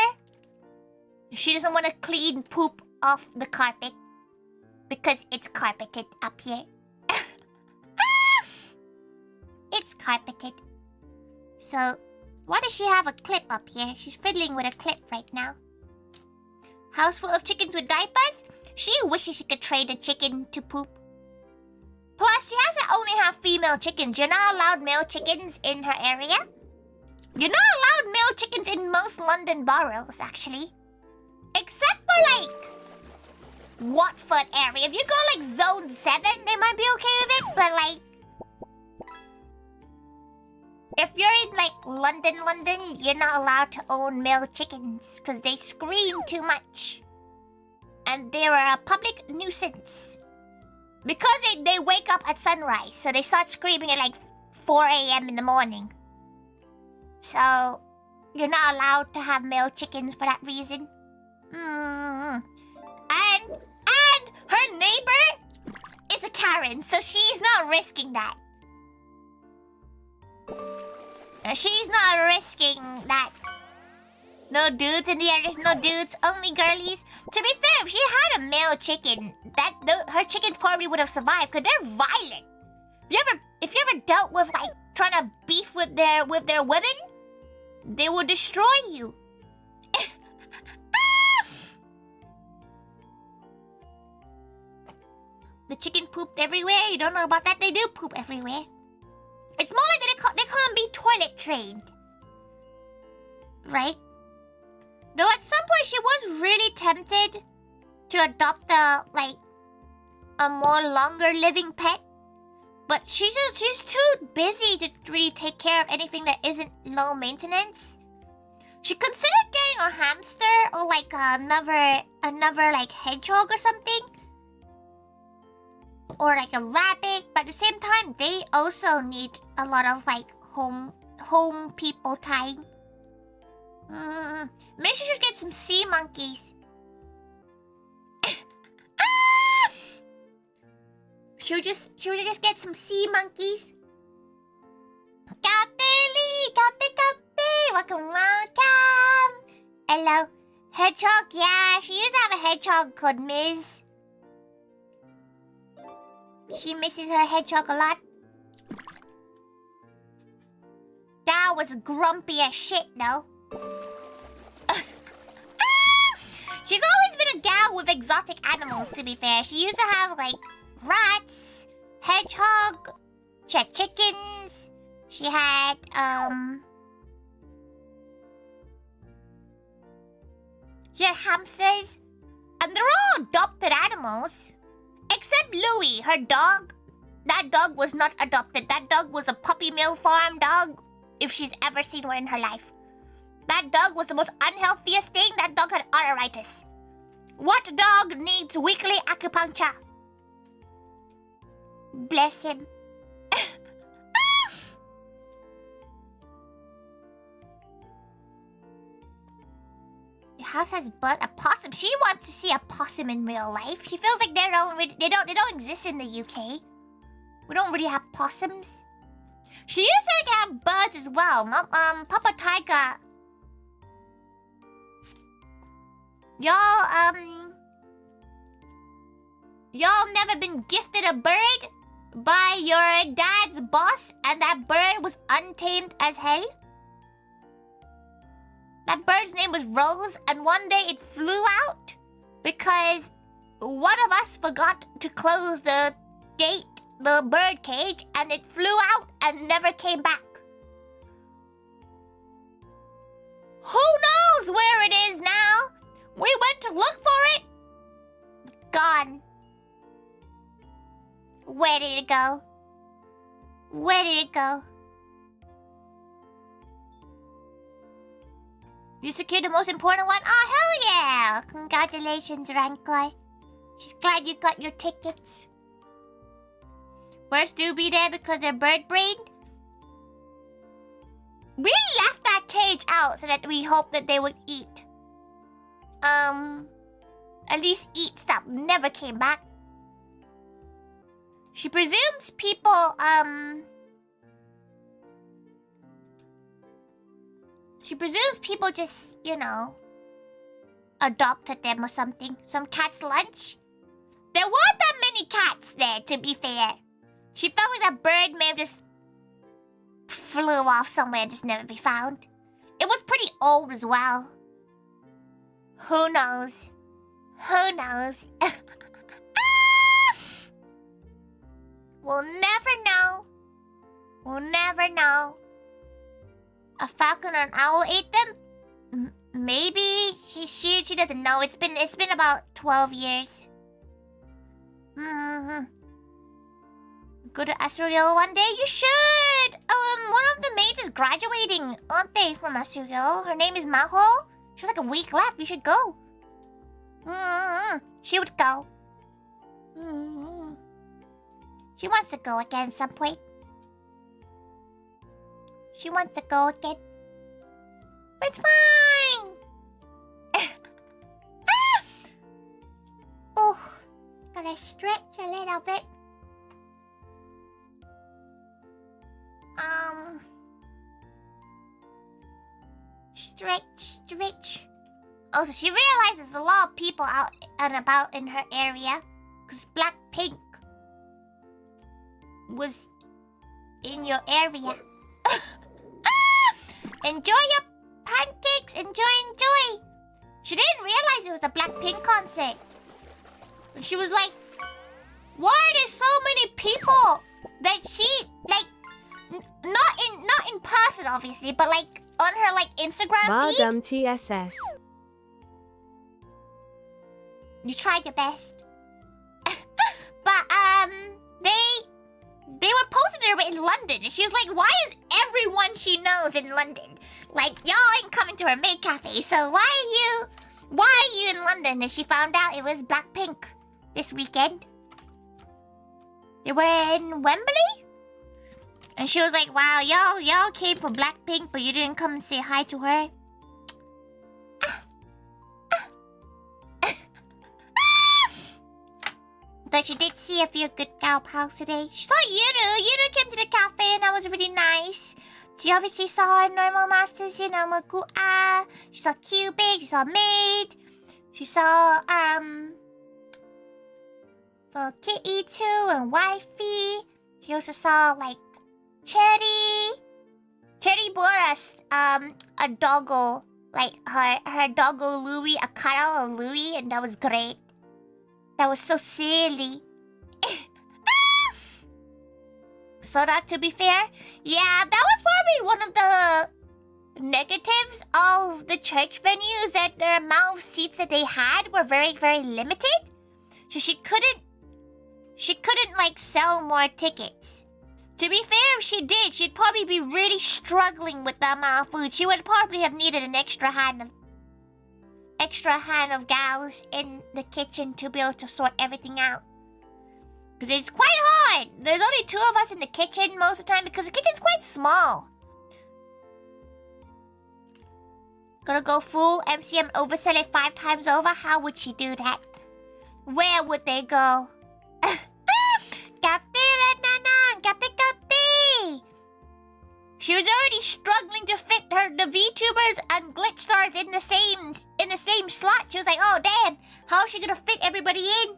she doesn't want to clean poop off the carpet. Because it's carpeted up here. It's carpeted. So, why does she have a clip up here? She's fiddling with a clip right now. House full of chickens with diapers? She wishes she could trade a chicken to poop. Plus, she has to only have female chickens. You're not allowed male chickens in her area. You're not allowed male chickens in most London boroughs, actually. Except for, like, Watford area. If you go, like, Zone 7, they might be okay with it. But, like, if you're in, like, London, you're not allowed to own male chickens because they scream too much. And they're a public nuisance. Because they wake up at sunrise, so they start screaming at, like, 4 a.m. in the morning. So, you're not allowed to have male chickens for that reason. And her neighbor is a Karen, so she's not risking that. She's not risking that. No dudes in the air, there's no dudes, only girlies. To be fair, if she had a male chicken, her chickens probably would have survived, because they're violent. If you ever dealt with, like, trying to beef with their women, they will destroy you. The chicken pooped everywhere. You don't know about that? They do poop everywhere. It's more like they can't be toilet trained. Right? Though at some point she was really tempted to adopt a more longer living pet. But she's too busy to really take care of anything that isn't low maintenance. She considered getting a hamster or like another like hedgehog or something. Or like a rabbit, but at the same time they also need a lot of like home people time. Maybe she should get some sea monkeys. Should we just get some sea monkeys? Welcome. Hello. Hedgehog, yeah, she used to have a hedgehog called Miz. She misses her hedgehog a lot. That was grumpy as shit, though. She's always been a gal with exotic animals, to be fair. She used to have, like, rats, hedgehog, she had chickens, she had, she had hamsters, and they're all adopted animals. Except Louie, her dog. That dog was not adopted. That dog was a puppy mill farm dog, if she's ever seen one in her life. That dog was the most unhealthiest thing. That dog had arthritis. What dog needs weekly acupuncture? Bless him. Your house has a possum. She wants to see a possum in real life. She feels like they don't exist in the UK. We don't really have possums. She used to like, have birds as well. Papa Taiga. Y'all never been gifted a bird by your dad's boss and that bird was untamed as hell? That bird's name was Rose, and one day it flew out because one of us forgot to close the gate, the bird cage, and it flew out and never came back. Who knows where it is now? We went to look for it. Gone. Where did it go? Where did it go? You secured the most important one? Oh, hell yeah! Congratulations, Rancor. She's glad you got your tickets. Birds do be there because they're bird-brained. We left that cage out so that we hoped that they would eat. At least eat stuff. Never came back. She presumes people, She presumes people just, you know, adopted them or something. Some cat's lunch. There weren't that many cats there, to be fair. She felt like that bird may have just flew off somewhere and just never be found. It was pretty old as well. Who knows? Who knows? We'll never know. We'll never know. A falcon or an owl ate them? Maybe she doesn't know. It's been about 12 years. Go to Asuriel one day? You should! One of the maids is graduating, aren't they, from Asuriel? Her name is Maho. She has like a week left. You should go. She would go. She wants to go again at some point. She wants to go again. But it's fine! Oh, gotta stretch a little bit. Stretch. Oh, so she realizes a lot of people out and about in her area. Because Blackpink was in your area. Enjoy your pancakes. Enjoy. She didn't realize it was a Blackpink concert. She was like, why are there so many people that she, like, not in person, obviously, but, like, on her, like, Instagram feed? Madam TSS. You tried your best. But, they were posting her in London, and she was like, why is everyone she knows in London? Like, y'all ain't coming to her maid cafe, so why are you in London? And she found out it was Blackpink this weekend. They were in Wembley? And she was like, wow, y'all came for Blackpink, but you didn't come and say hi to her. But she did see a few good gal pals today. She saw Yuru. Yuru came to the cafe and that was really nice. She obviously saw her normal masters, you know, Makua. She saw Cubic. She saw Maid. She saw, Kitty too and Wifey. She also saw, like, Cherry. Cherry bought us, a doggo. Like, her doggo Louie, a cuddle of Louie, and that was great. That was so silly. So that, to be fair, yeah, that was probably one of the negatives of the church venues, that the amount of seats that they had were very, very limited. So she couldn't, like, sell more tickets. To be fair, if she did, she'd probably be really struggling with the amount of food. She would probably have needed an extra hand of gals in the kitchen to be able to sort everything out. Because it's quite hard. There's only 2 of us in the kitchen most of the time because the kitchen's quite small. Gonna go full MCM oversell it 5 times over? How would she do that? Where would they go? She was already struggling to fit the VTubers and Glitch Stars in in the same slot. She was like, oh, damn. How is she gonna fit everybody in?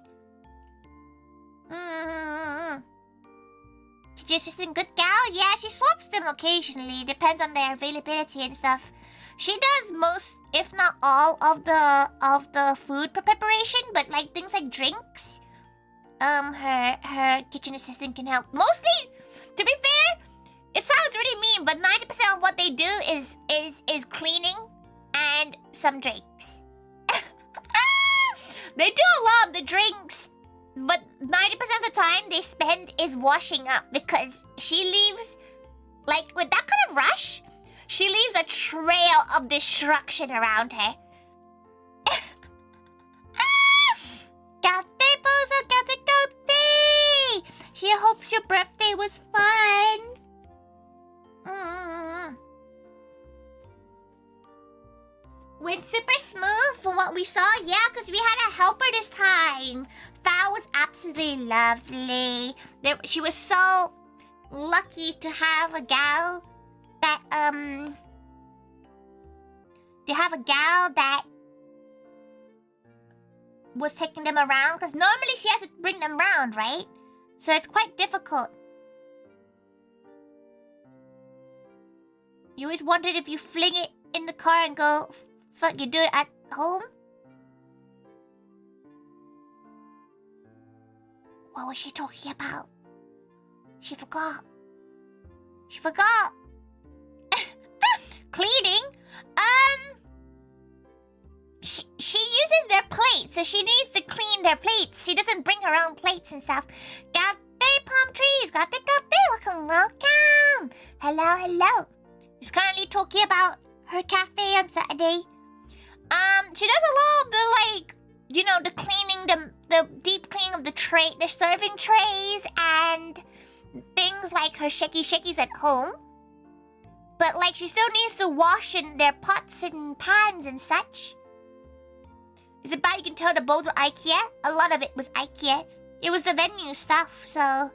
Teacher assistant, good gal? Yeah, she swaps them occasionally. Depends on their availability and stuff. She does most, if not all, of the food preparation, but like things like drinks. Her kitchen assistant can help. Mostly, to be fair, it sounds really mean, but 90% of what they do is cleaning and some drinks. They do a lot of the drinks, but 90% of the time they spend is washing up because she leaves, like, with that kind of rush, she leaves a trail of destruction around her. Kate, Bozo, Kate. She hopes your birthday was fun. Went super smooth from what we saw, yeah, because we had a helper this time. Val was absolutely lovely. She was so lucky to have a gal that, was taking them around, because normally she has to bring them around, right? So it's quite difficult. You always wondered if you fling it in the car and go, fuck, you do it at home? What was she talking about? She forgot. Cleaning? She uses their plates, so she needs to clean their plates. She doesn't bring her own plates and stuff. Got the palm trees, got the welcome. Hello. She's currently talking about her cafe on Saturday. She does a lot of the, like, you know, the cleaning, the deep cleaning of the serving trays and things like her shakis at home. But, like, she still needs to wash in their pots and pans and such. Is it bad you can tell the bowls were IKEA? A lot of it was IKEA. It was the venue stuff, so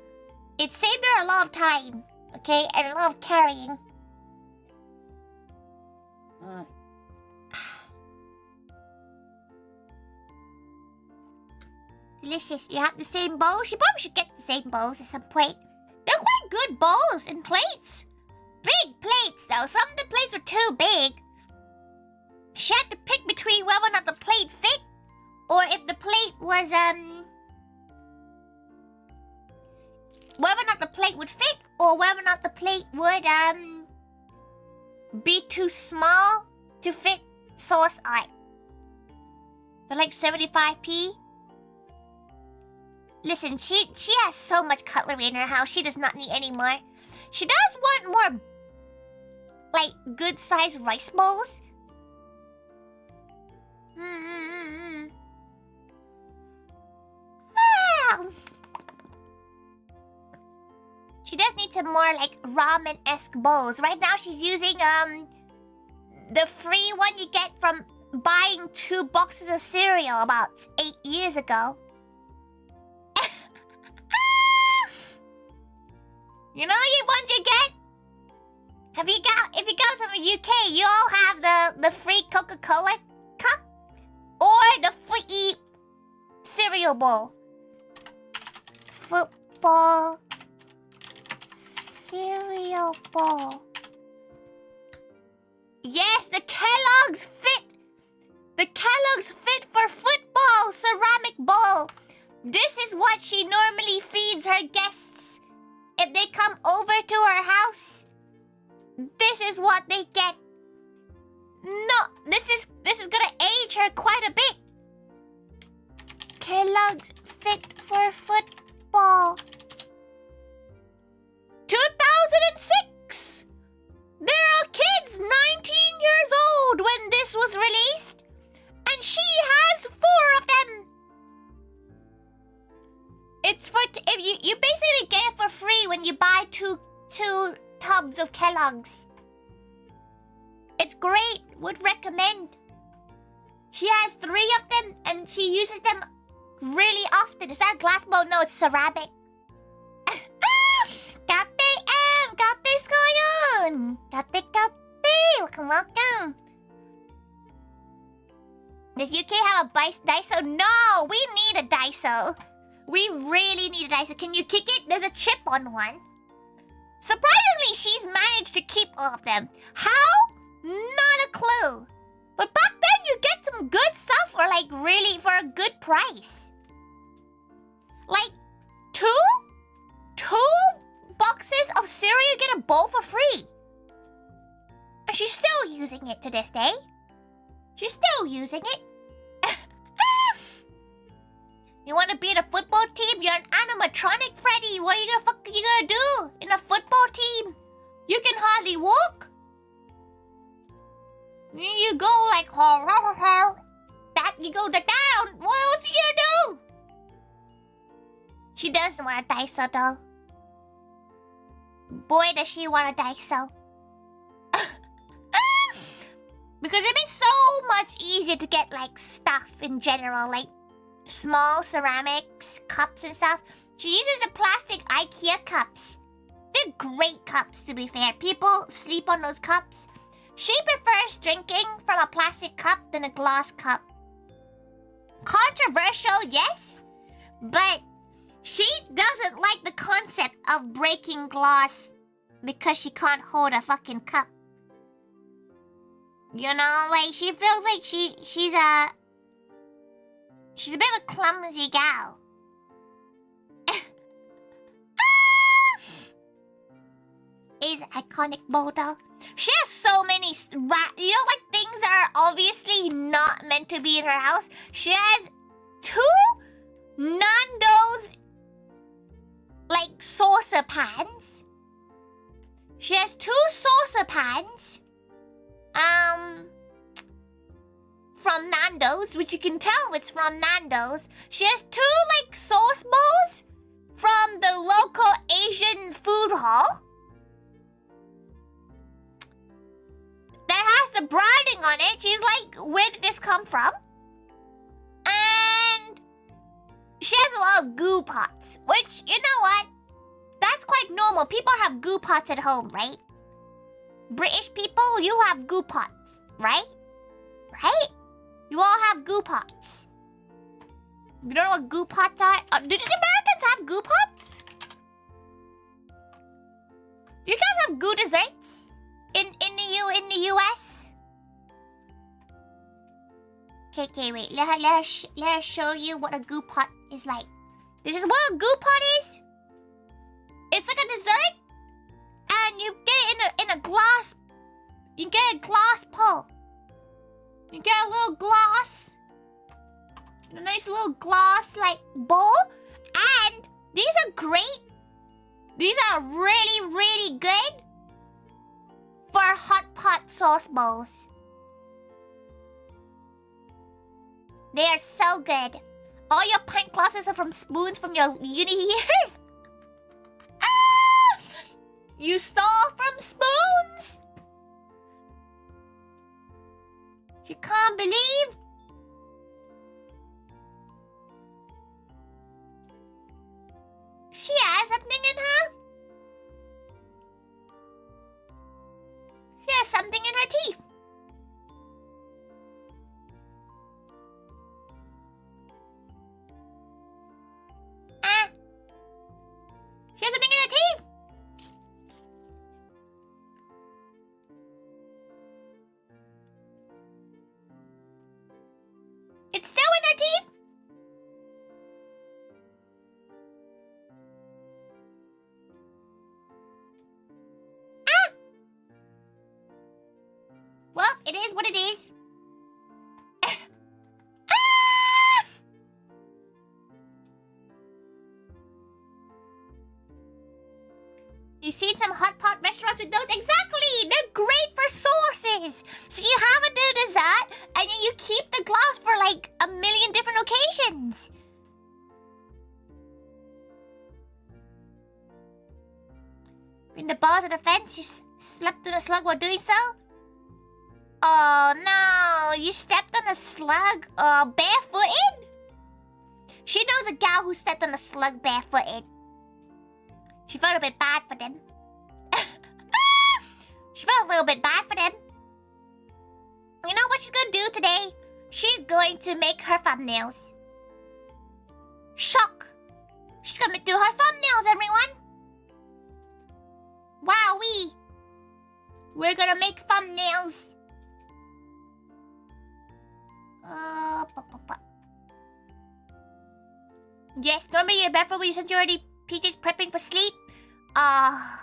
it saved her a lot of time, okay? And a lot of carrying. Delicious. You have the same bowls? She probably should get the same bowls at some point. They're quite good bowls and plates. Big plates, though. Some of the plates were too big. She had to pick between whether or not the plate fit, or if the plate was, whether or not the plate would fit, or whether or not the plate would, be too small to fit sauce on. They're like 75p. Listen, she has so much cutlery in her house, she does not need any more. She does want more, like, good-sized rice bowls. Wow. She does need some more, like, ramen-esque bowls. Right now, she's using, the free one you get from buying 2 boxes of cereal about 8 years ago. You know the ones you get? If you go to the UK, you all have the free Coca-Cola cup or the footy cereal bowl. Football cereal bowl. Yes, the Kellogg's fit. The Kellogg's fit for football ceramic bowl. This is what she normally feeds her guests. If they come over to her house, this is what they get. No, this is gonna age her quite a bit. Kellogg's fit for football. 2006. There are kids 19 years old when this was released, and she has 4 of them. It's for you basically get it for free when you buy two tubs of Kellogg's. It's great. Would recommend. She has 3 of them and she uses them really often. Is that a glass bowl? No, it's ceramic. Got this going on. Got welcome. Does UK have a Daiso? No, we need a Daiso. We really need a Daiso. Can you kick it? There's a chip on one. Surprisingly, she's managed to keep all of them. How? Not a clue. But back then, you get some good stuff for like really for a good price. Like two boxes of cereal, you get a bowl for free. And she's still using it to this day. She's still using it. You want to be in a football team? You're an animatronic, Freddy. What are you gonna do in a football team? You can hardly walk. You go like that. You go like that. What else you gonna do? She doesn't want a Daiso though. Boy, does she want a Daiso. Because it'd be so much easier to get like stuff in general, like small ceramics, cups and stuff. She uses the plastic IKEA cups. They're great cups, to be fair. People sleep on those cups. She prefers drinking from a plastic cup than a glass cup. Controversial, yes, but she doesn't like the concept of breaking glass because she can't hold a fucking cup. You know, like she feels like she's a bit of a clumsy gal. Is iconic Bodo. She has so many, like things that are obviously not meant to be in her house. She has 2 Nando's, like, saucer pans. She has 2 saucer pans. From Nando's, which you can tell it's from Nando's. She has 2, like, sauce bowls from the local Asian food hall. That has the branding on it. She's like, where did this come from? And she has a lot of goo pots, which, you know what? That's quite normal. People have goo pots at home, right? British people, you have goo pots, right? Right? You all have goo pots. You don't know what goo pots are? Do the Americans have goo pots? Do you guys have goo desserts in the US? Okay, wait. Let us show you what a goo pot is like. This is what a goo pot is. It's like a dessert, and you get it in a glass. You get a glass bowl. You get a little glass, a nice little glass like bowl, and these are great. These are really, really good for hot pot sauce bowls. They are so good. All your pint glasses are from spoons from your uni years. You stole from spoons? You can't believe? She has something in her? She has something in her teeth. She has something in her teeth. It's still in her teeth? Well, it is what it is. You seen some hot pot restaurants with those? Exactly! They're great for sauces! So you have a new dessert, and then you keep the glass for like a million different occasions. Bring the balls of the fence, you slept on a slug while doing so? Oh no, you stepped on a slug barefooted? She knows a gal who stepped on a slug barefooted. She felt a bit bad for them. She felt a little bit bad for them. You know what she's gonna do today? She's going to make her thumbnails. Shock! She's gonna do her thumbnails, everyone! Wowee! We're gonna make thumbnails. Yes, normally you're bed for you since you're already Peaches prepping for sleep. Oh.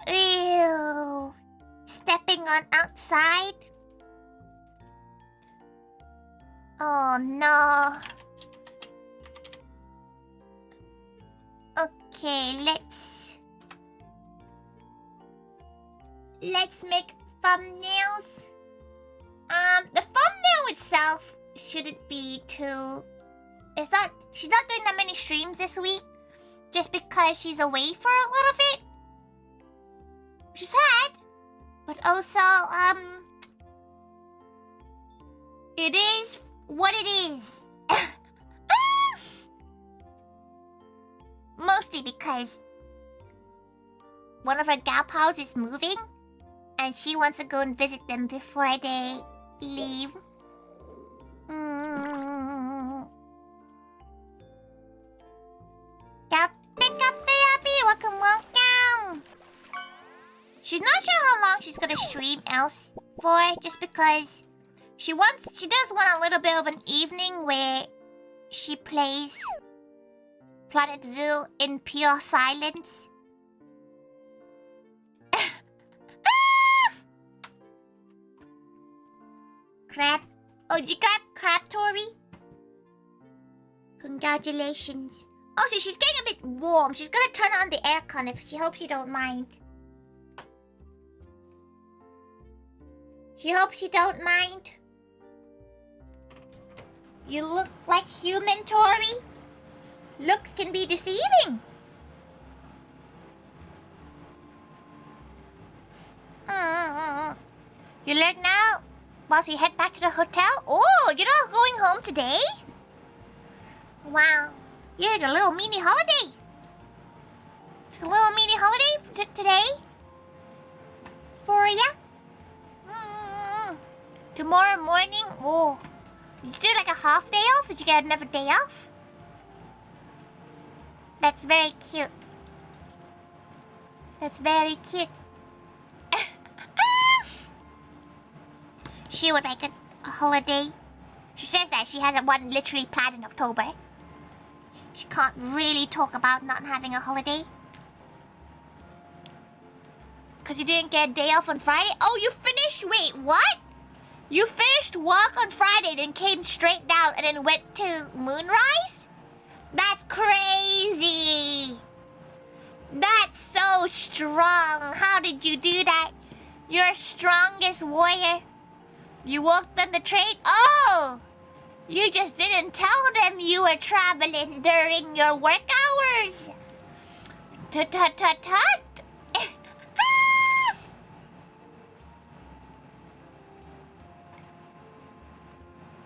Ew. Stepping on outside. Oh no. Okay, let's make thumbnails. The thumbnail itself shouldn't be too... She's not doing that many streams this week. Just because she's away for a little bit. Which is sad. But also, it is what it is. Mostly because one of her gal pals is moving. And she wants to go and visit them before they leave. Welcome. She's not sure how long she's gonna stream else for, just because she does want a little bit of an evening where she plays Planet Zoo in pure silence. Crab. Oh, did you grab crab, Tori? Congratulations. Also, she's getting a bit warm. She's gonna turn on the aircon if she hopes you don't mind. She hopes you don't mind. You look like human, Tori. Looks can be deceiving. You learn now? Whilst we head back to the hotel? Oh, you're not going home today? Wow. You had a little mini holiday. It's a little mini holiday today. For ya. Tomorrow morning. Oh. Did you do like a half day off? Did you get another day off? That's very cute. That's very cute. She would like a holiday. She says that she hasn't one literally planned in October. She can't really talk about not having a holiday. Because you didn't get a day off on Friday? Oh, you finished? Wait, what? You finished work on Friday, then came straight down and then went to Moonrise? That's crazy. That's so strong. How did you do that? You're a strongest warrior. You walked on the train? Oh! You just didn't tell them you were traveling during your work hours. Tut.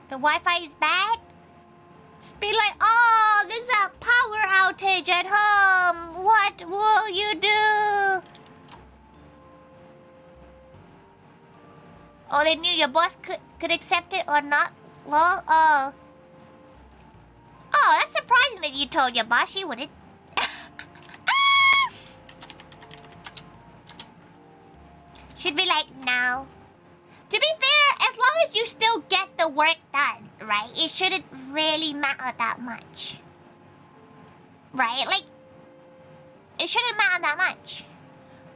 The Wi-Fi is bad? Just be like, oh, there's a power outage at home. What will you do? Oh, they knew your boss could accept it or not? Lol, oh. Oh, that's surprising that you told your boss. She wouldn't. She'd be like, no. To be fair, as long as you still get the work done, right? It shouldn't really matter that much. Right? Like, it shouldn't matter that much.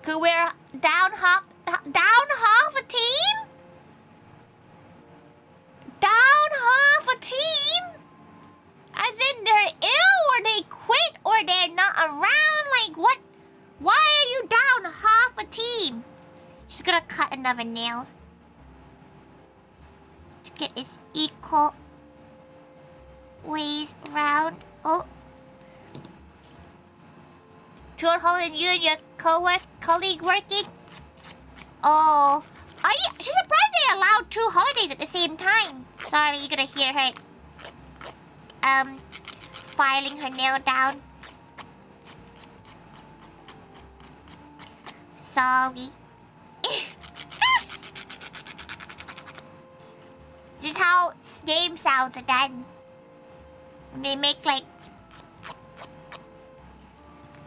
Cause we're down half a team? Down half a team? As in they're ill or they quit or they're not around? Like what? Why are you down half a team? She's gonna cut another nail. To get its equal ways round. Oh. Tour holding you and your colleague working? Oh. She's surprised they allowed 2 holidays at the same time. Sorry, you're gonna hear her filing her nail down. Sorry. how game sounds are done. They make like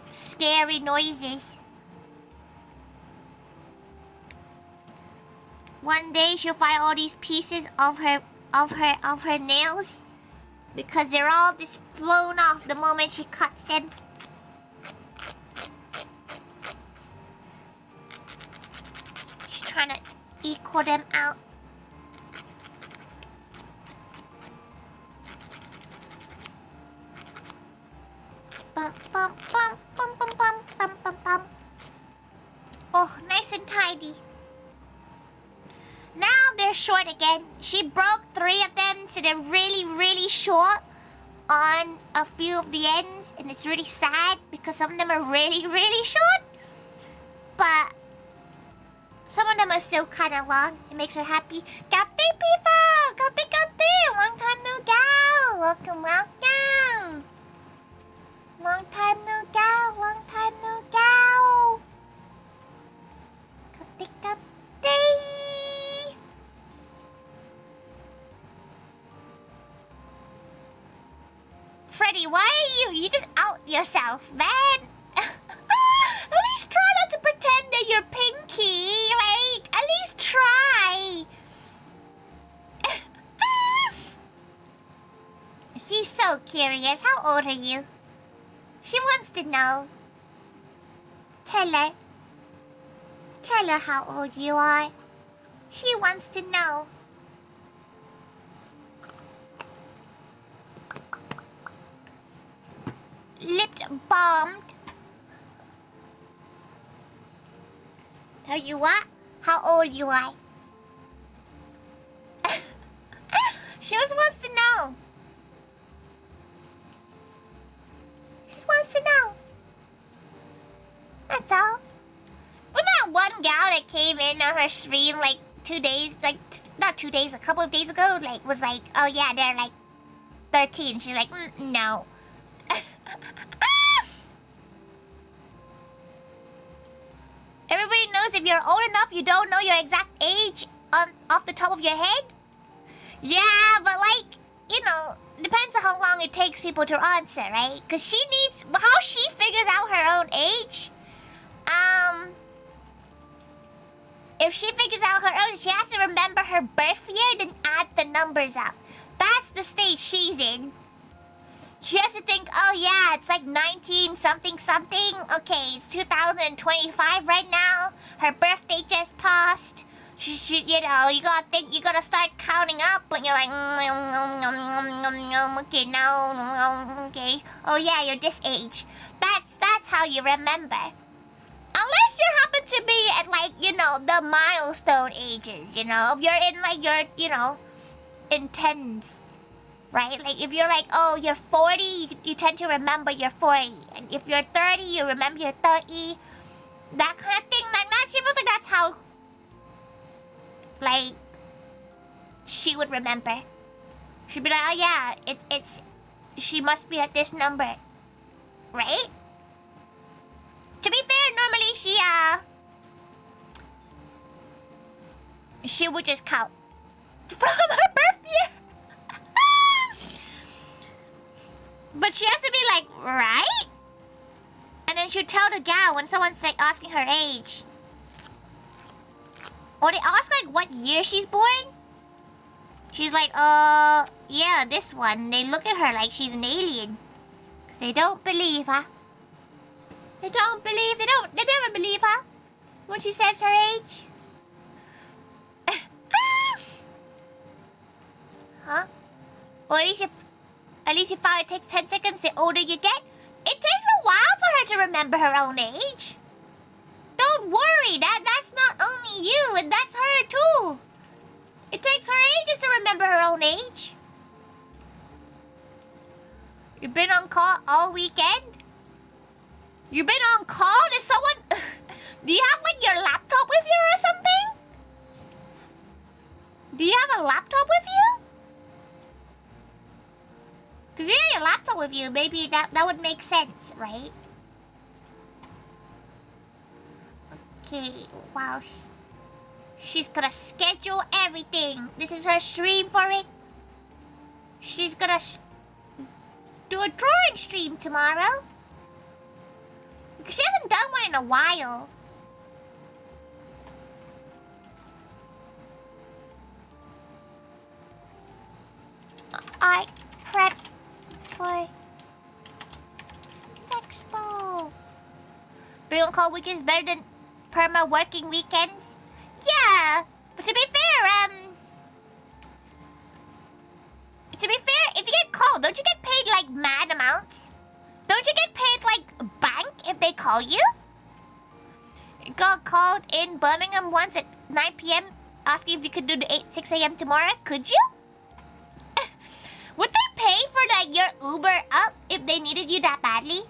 scary noises. One day she'll find all these pieces of her nails because they're all just flown off the moment she cuts them. She's trying to equal them out. Bum, bum, bum, bum, bum, bum, bum, bum, bum. Oh, nice and tidy. Now they're short again. She broke 3 of them, so they're really, really short on a few of the ends. And it's really sad because some of them are really, really short. But some of them are still kind of long. It makes her happy. Kapi people! Kapi kapi! Long time no go! Welcome, welcome! Long time no go! Long time no go! Kapi kapi! Freddy, why are you? You just out yourself, man. At least try not to pretend that you're Pinky. Like, at least try. She's so curious. How old are you? She wants to know. Tell her. Tell her how old you are. She wants to know. Lip bombed. Tell you what? How old you are? She just wants to know. She just wants to know. That's all. Well, that one gal that came in on her stream like 2 days, like not 2 days, a couple of days ago, like was like, oh yeah, they're like 13. She's like, no. Everybody knows if you're old enough, you don't know your exact age off the top of your head. Yeah, but like, you know, depends on how long it takes people to answer, right? Because she needs, how she figures out her own age. If she figures out her own, she has to remember her birth year, then add the numbers up. That's the stage she's in. She has to think, oh yeah, it's like 19 something something. Okay, it's 2025 right now. Her birthday just passed. She, you know, you gotta think, you gotta start counting up when you're like, okay, no, okay. Oh yeah, you're this age. That's how you remember. Unless you happen to be at like, you know, the milestone ages, you know. If you're in like your, you know, in tens. Right? Like, if you're like, oh, you're 40, you tend to remember you're 40. And if you're 30, you remember you're 30. That kind of thing. Like, that, she feels like that's how, like, she would remember. She'd be like, oh, yeah, it's, she must be at this number. Right? To be fair, normally she would just count from her birth year. But she has to be like, right? And then she'll tell the gal when someone's like asking her age. Or they ask like what year she's born. She's like, yeah, this one. They look at her like she's an alien. Cause they don't believe her. They never believe her. When she says her age. Huh? Or at least you found it takes 10 seconds the older you get. It takes a while for her to remember her own age. Don't worry, that's not only you, and that's her too. It takes her ages to remember her own age. You've been on call all weekend? You've been on call? Did someone... Do you have like your laptop with you or something? Do you have a laptop with you? Because you have your laptop with you, maybe that would make sense, right? Okay, wow. She's gonna schedule everything. This is her stream for it. she's gonna do a drawing stream tomorrow. Because she hasn't done one in a while. I prep for Expo. Bring call weekends better than perma working weekends? Yeah, but to be fair, if you get called, don't you get paid like mad amounts? Don't you get paid like bank if they call you? Got called in Birmingham once at 9 p.m. asking if you could do the 6 a.m. tomorrow. Could you? Would they pay for like your Uber up if they needed you that badly?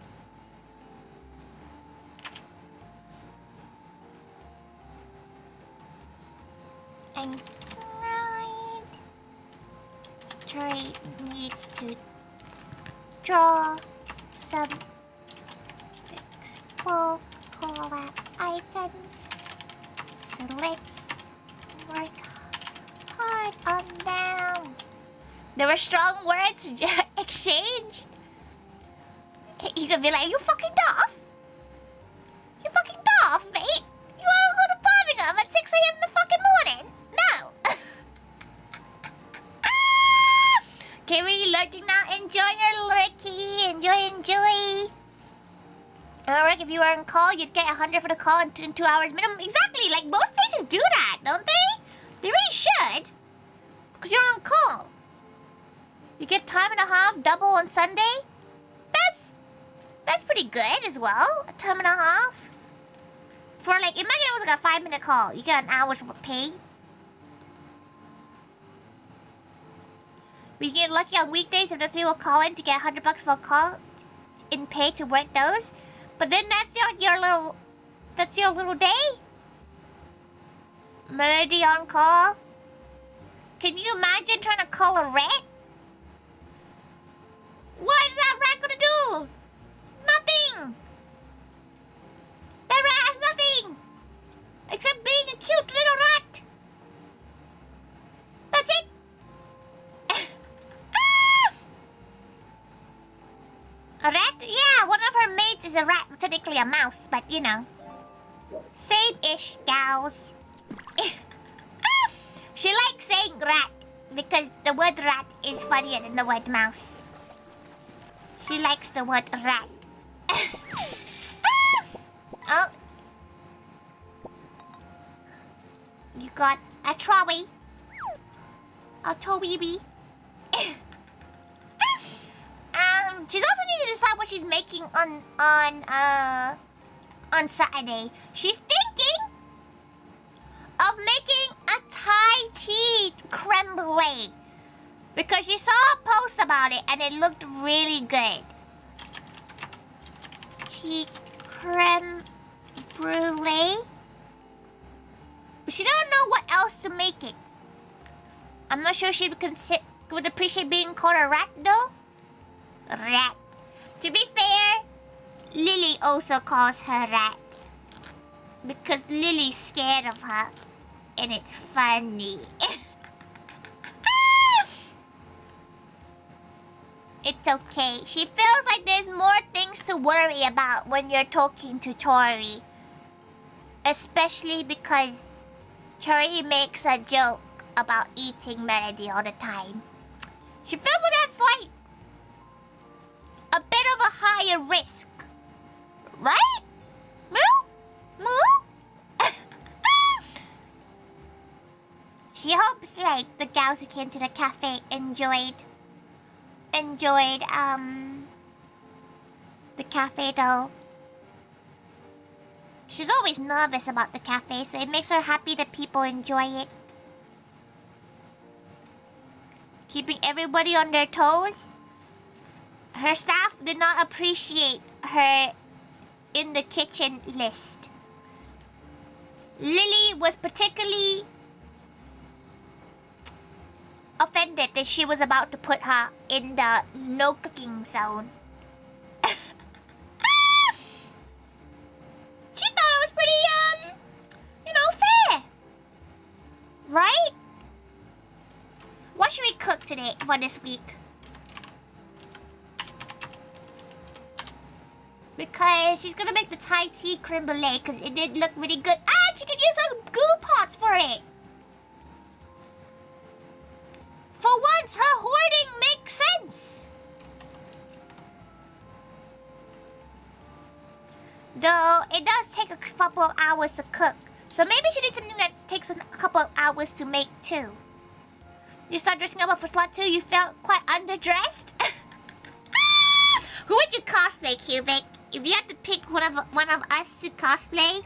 And Tori needs to draw some Expo collab items. So let's work hard on them. There were strong words exchanged. You could be like, you fucking daft. You fucking daft, mate. You wanna go to Birmingham at 6 a.m. in the fucking morning? No. Okay, we're lurking now. Enjoy your lurky. Enjoy. If you were on call, you'd get 100 for the call in 2 hours minimum. Exactly, like most places do that, don't they? They really should. Because you're on call. You get time and a half, double on Sunday. That's pretty good as well. A time and a half. For like, imagine it was like a 5-minute call. You get an hour's pay. We get lucky on weekdays if there's people call in to get $100 for a call in pay to work those. But then that's your little day. Melody on call. Can you imagine trying to call a rat? What is that rat gonna do? Nothing. That rat has nothing except being a cute little rat. That's it. A rat? Yeah, one of her mates is a rat, technically a mouse, but you know. Same-ish, gals. She likes saying rat because the word rat is funnier than the word mouse. She likes the word rat. Oh. You got a trolley. A toweeby. She's also need to decide what she's making on Saturday. She's thinking of making a Thai tea creme brulee because she saw a post about it and it looked really good. Tea creme brulee, but she don't know what else to make it. I'm not sure she would appreciate being called a rat though. Rat. To be fair, Lily also calls her rat because Lily's scared of her and it's funny. It's okay. She feels like there's more things to worry about when you're talking to Tori. Especially because Tori makes a joke about eating Melody all the time. She feels like that's like a bit of a higher risk. Right? Moo? She hopes like the gals who came to the cafe enjoyed the cafe though. She's always nervous about the cafe, so it makes her happy that people enjoy it. Keeping everybody on their toes. Her staff did not appreciate her in the kitchen list. Lily was particularly offended that she was about to put her in the no cooking zone. She thought it was pretty, fair. Right? What should we cook today for this week? because she's gonna make the Thai tea creme brulee because it did look really good. And she can use some goo pots for it. For once, her hoarding makes sense. Though, it does take a couple of hours to cook. So maybe she needs something that takes a couple of hours to make too. You start dressing up for slot too? You felt quite underdressed? Who would you cosplay, Cubic? If you had to pick one of us to cosplay,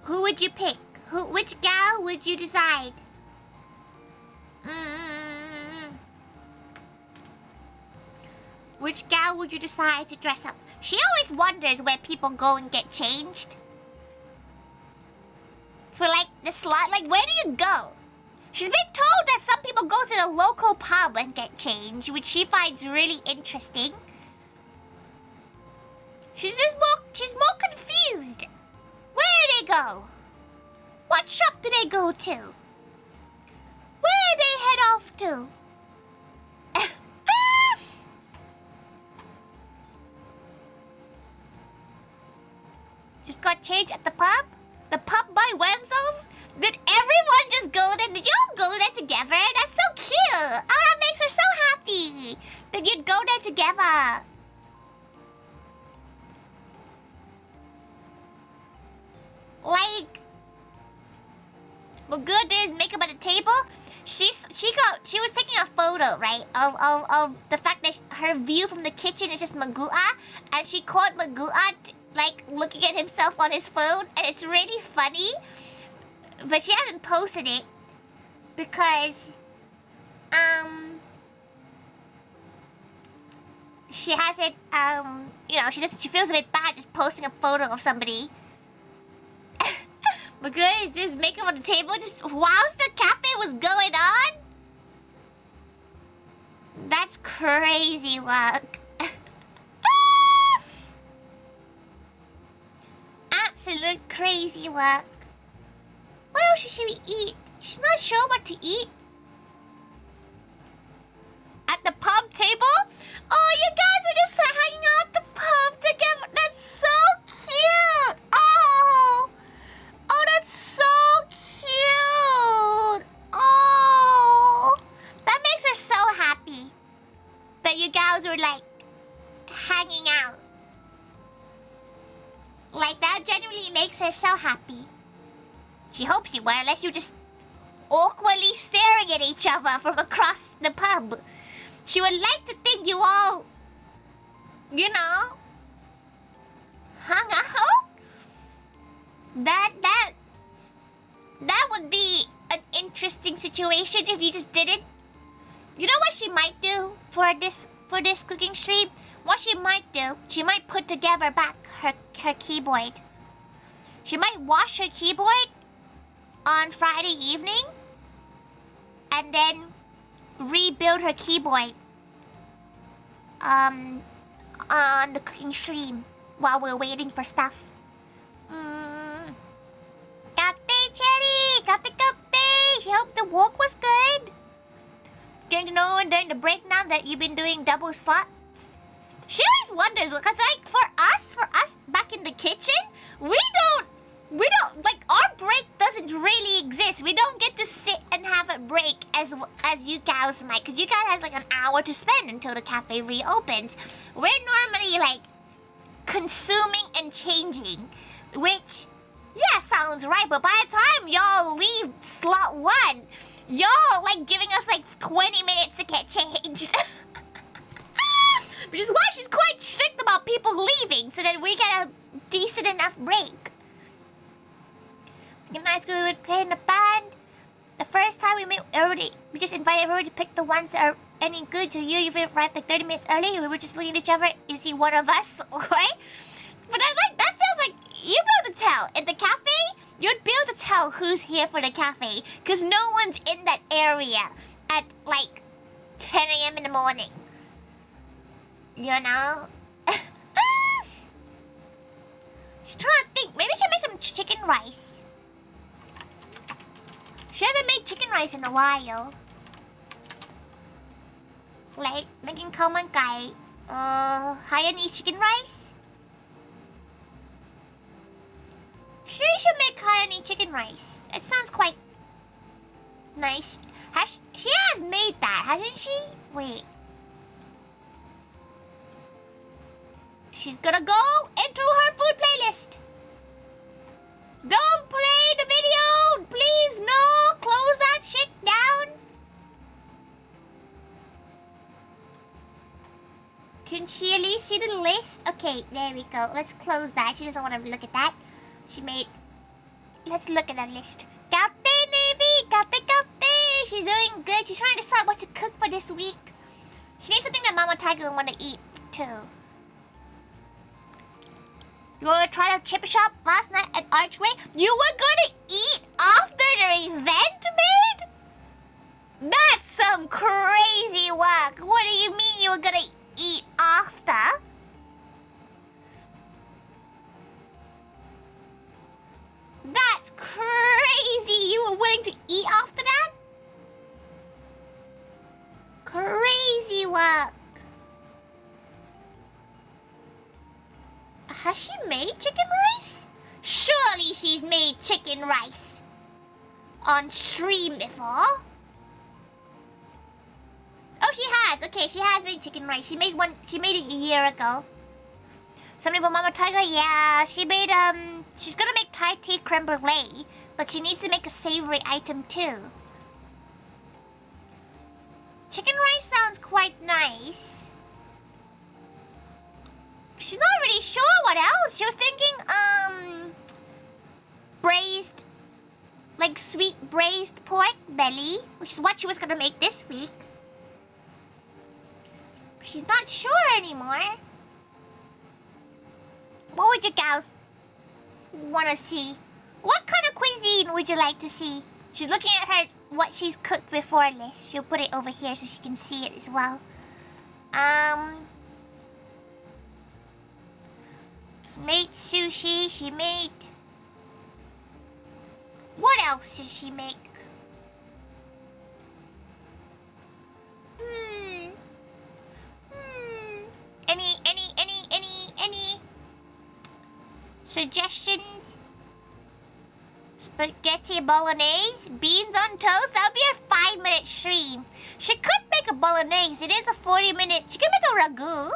who would you pick? Which gal would you decide? Which gal would you decide to dress up? She always wonders where people go and get changed. For like the slot, like where do you go? She's been told that some people go to the local pub and get changed, which she finds really interesting. She's more confused. Where do they go? What shop do they go to? Where do they head off to? Just got changed at the pub? The pub by Wenzel's? Did everyone just go there? Did you all go there together? That's so cute! Oh, that makes her so happy that you'd go there together. Like, what good is makeup at the table? She was taking a photo, right, of the fact that her view from the kitchen is just Magua, and she caught Magua like looking at himself on his phone, and it's really funny. But she hasn't posted it because she hasn't you know, she feels a bit bad just posting a photo of somebody. Magura is just makeup on the table just whilst the cafe was going on. That's crazy work. Absolute crazy work. What else should we eat? She's not sure what to eat. At the pub table? Oh, you guys were just hanging out at the pub together. That's so cute. Oh, that's so cute. Oh, that makes her so happy that you guys were like hanging out. Like that genuinely makes her so happy. She hopes you were, unless you're just awkwardly staring at each other from across the pub. She would like to think you all, you know, hung out. That would be an interesting situation if you just didn't. You know what she might do for this cooking stream? What she might do, she might put together back her keyboard. She might wash her keyboard on Friday evening and then rebuild her keyboard on the cooking stream while we're waiting for stuff. Cafe Cherry! Cafe! She hoped the walk was good. Getting to know during the break now that you've been doing double slots. She always wonders, because like for us back in the kitchen, we don't, like, our break doesn't really exist. We don't get to sit and have a break as you guys might, because you guys have like an hour to spend until the cafe reopens. We're normally like consuming and changing, which, yeah, sounds right, but by the time y'all leave slot 1, y'all like giving us like 20 minutes to get changed. Which is why she's quite strict about people leaving, so that we get a decent enough break. In high school, we would play in the band. The first time we just invited everybody to pick the ones that are any good to you. You arrived like 30 minutes early. We were just looking at each other. Is he one of us? Okay? But that feels like you'd be able to tell. At the cafe, you'd be able to tell who's here for the cafe, because no one's in that area at like 10 a.m. in the morning. You know? She's trying to think. Maybe she'll make some chicken rice. She hasn't made chicken rice in a while. Like, making common guy. Hainanese chicken rice? She should make Hainanese chicken rice. It sounds quite nice. She has made that, hasn't she? Wait. She's gonna go into her food playlist. Don't play the video! Please, no! Close that shit down! Can she at least see the list? Okay, there we go. Let's close that. She doesn't want to look at that. She made... Let's look at the list. Captain Navy! Captain! She's doing good. She's trying to decide what to cook for this week. She needs something that Mama Taiga will want to eat, too. You were trying to chip shop last night at Archway? You were going to eat after the event, maid? That's some crazy work. What do you mean you were going to eat after? That's crazy. You were willing to eat after that? Crazy work. Has she made chicken rice? Surely she's made chicken rice on stream before. Oh, she has. Okay, she has made chicken rice. She made it a year ago. Something for Mama Taiga? Yeah, she made, she's gonna make Thai tea creme brulee, but she needs to make a savory item too. Chicken rice sounds quite nice. She's not really sure what else. She was thinking, braised, like sweet braised pork belly, which is what she was gonna make this week. She's not sure anymore. What would you gals want to see? What kind of cuisine would you like to see? She's looking at her what she's cooked before list. She'll put it over here so she can see it as well. She made sushi. She made... What else did she make? Any suggestions? Spaghetti bolognese? Beans on toast? That'll be a 5-minute stream. She could make a bolognese. It is a 40-minute... She could make a ragu.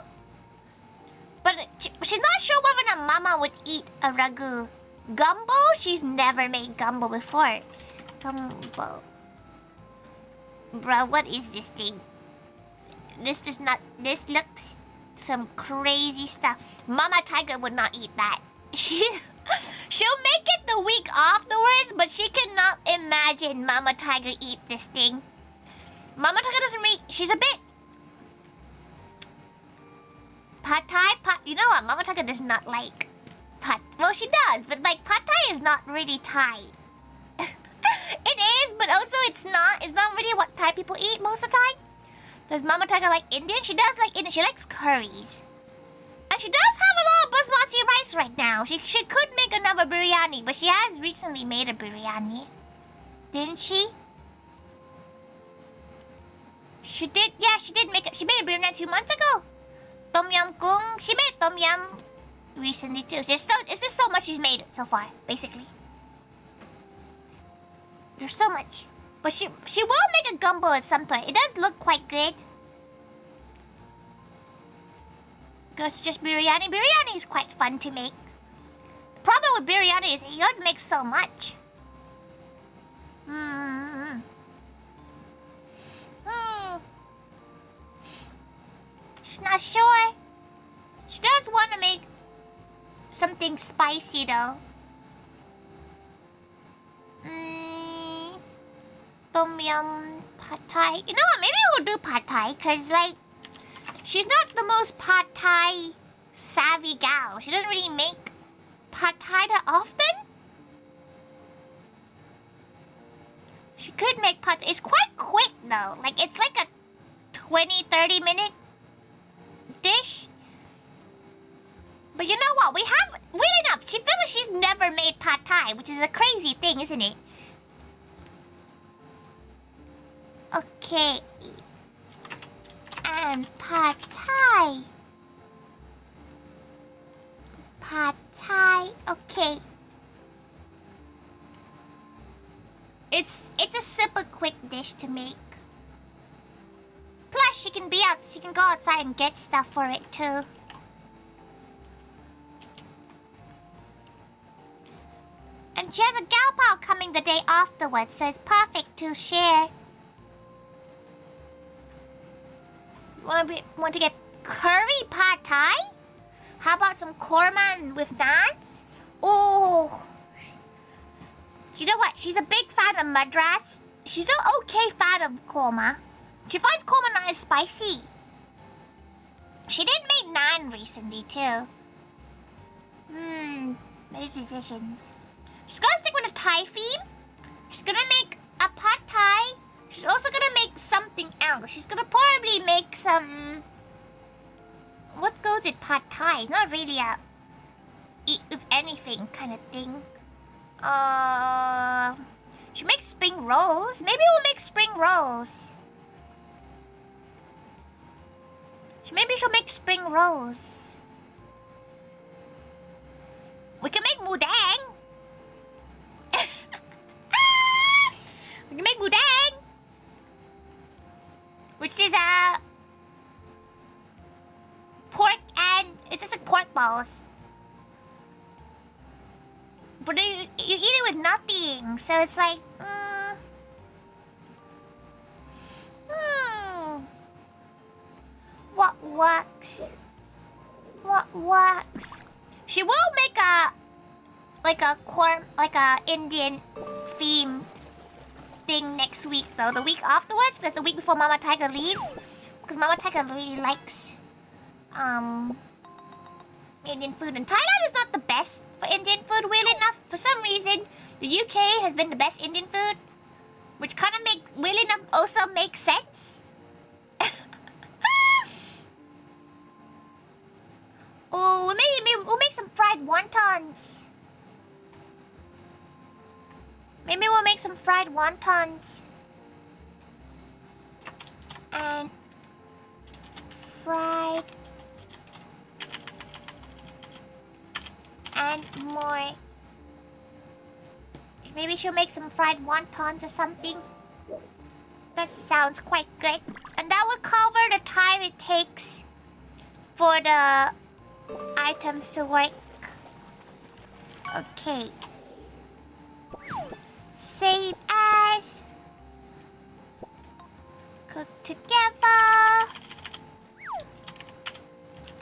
But she's not sure whether or not Mama would eat a ragu. Gumbo? She's never made gumbo before. Gumbo. Bro, what is this thing? This does not... This looks some crazy stuff. Mama Taiga would not eat that. She'll make it the week afterwards, but she cannot imagine Mama Taiga eat this thing. Mama Taiga doesn't really... She's a bit... Pad Thai? You know what? Mama Taiga does not like pad... Well, she does, but like Pad Thai is not really Thai. It is, but also it's not. It's not really what Thai people eat most of the time. Does Mama Taiga like Indian? She does like Indian. She likes curries. And she does have a lot of basmati rice right now. She could make another biryani, but she has recently made a biryani. Didn't she? She did. Yeah, she did make it. She made a biryani 2 months ago. Tom Yum Kung. She made Tom Yum recently too. It's just so much she's made so far, basically. There's so much. But she will make a gumbo at some point. It does look quite good. It's just biryani. Biryani is quite fun to make. The problem with biryani is that you have to make so much. She's not sure. She does want to make something spicy though. Tom Yum Pad Thai. You know what? Maybe we'll do Pad Thai because like she's not the most Pad Thai savvy gal. She doesn't really make Pad Thai that often. She could make Pad Thai. It's quite quick though. Like it's like a 20-30 minute dish. But you know what? We have... Weird enough, she feels like she's never made Pad Thai, which is a crazy thing, isn't it? Okay. And Pad Thai. pad thai. Okay. It's a super quick dish to make. Plus, she can go outside and get stuff for it too. And she has a gal pal coming the day afterwards, so it's perfect to share. Want to get curry pad thai? How about some korma with naan? Oh, you know what? She's a big fan of madras. She's an okay fan of korma. She finds korma not as spicy. She did make naan recently too. Many decisions. She's gonna stick with a Thai theme. She's gonna make a pad thai. She's also gonna make something else. She's gonna probably make some... What goes with pad thai? It's not really a eat with anything kind of thing. She makes spring rolls. Maybe we'll make spring rolls. Maybe she'll make spring rolls. We can make mudang. We can make mudang, which is pork and it's just like pork balls. But you eat it with nothing, so it's like, What works? What works? She will make a Indian theme thing next week though. The week afterwards, that's the week before Mama Tiger leaves, because Mama Tiger really likes Indian food, and Thailand is not the best for Indian food. Weirdly enough, for some reason, the UK has been the best Indian food, which kind of weirdly enough also makes sense. Oh, maybe we'll make some fried wontons. Maybe we'll make some fried wontons. And fried and more. Maybe she'll make some fried wontons or something. That sounds quite good. And that will cover the time it takes for the items to work. Okay. Save as. Cook together.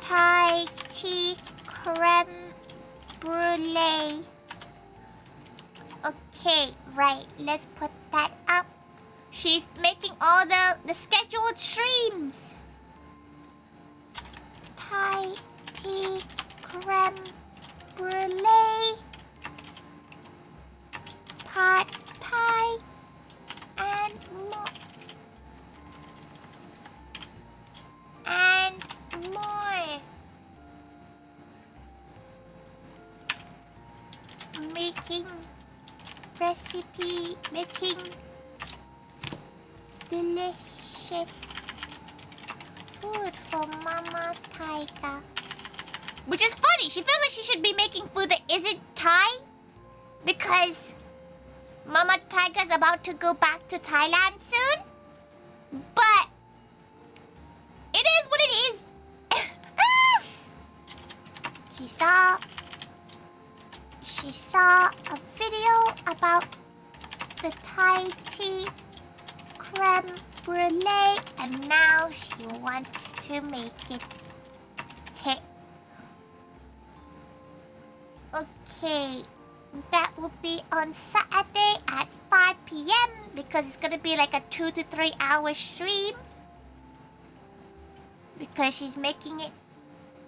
Thai tea creme brulee. Okay, right. Let's put that up. She's making all the scheduled streams. Thai tea creme brulee, pad thai, and more. And more. Making recipe, making delicious food for Mama Tiger. Which is funny, she feels like she should be making food that isn't Thai, because Mama Tiger's about to go back to Thailand soon. But it is what it is. She saw a video about the Thai tea creme brulee, and now she wants to make it. Hey. Okay, that will be on Saturday at 5 p.m. because it's gonna be like a 2 to 3 hour stream. Because she's making it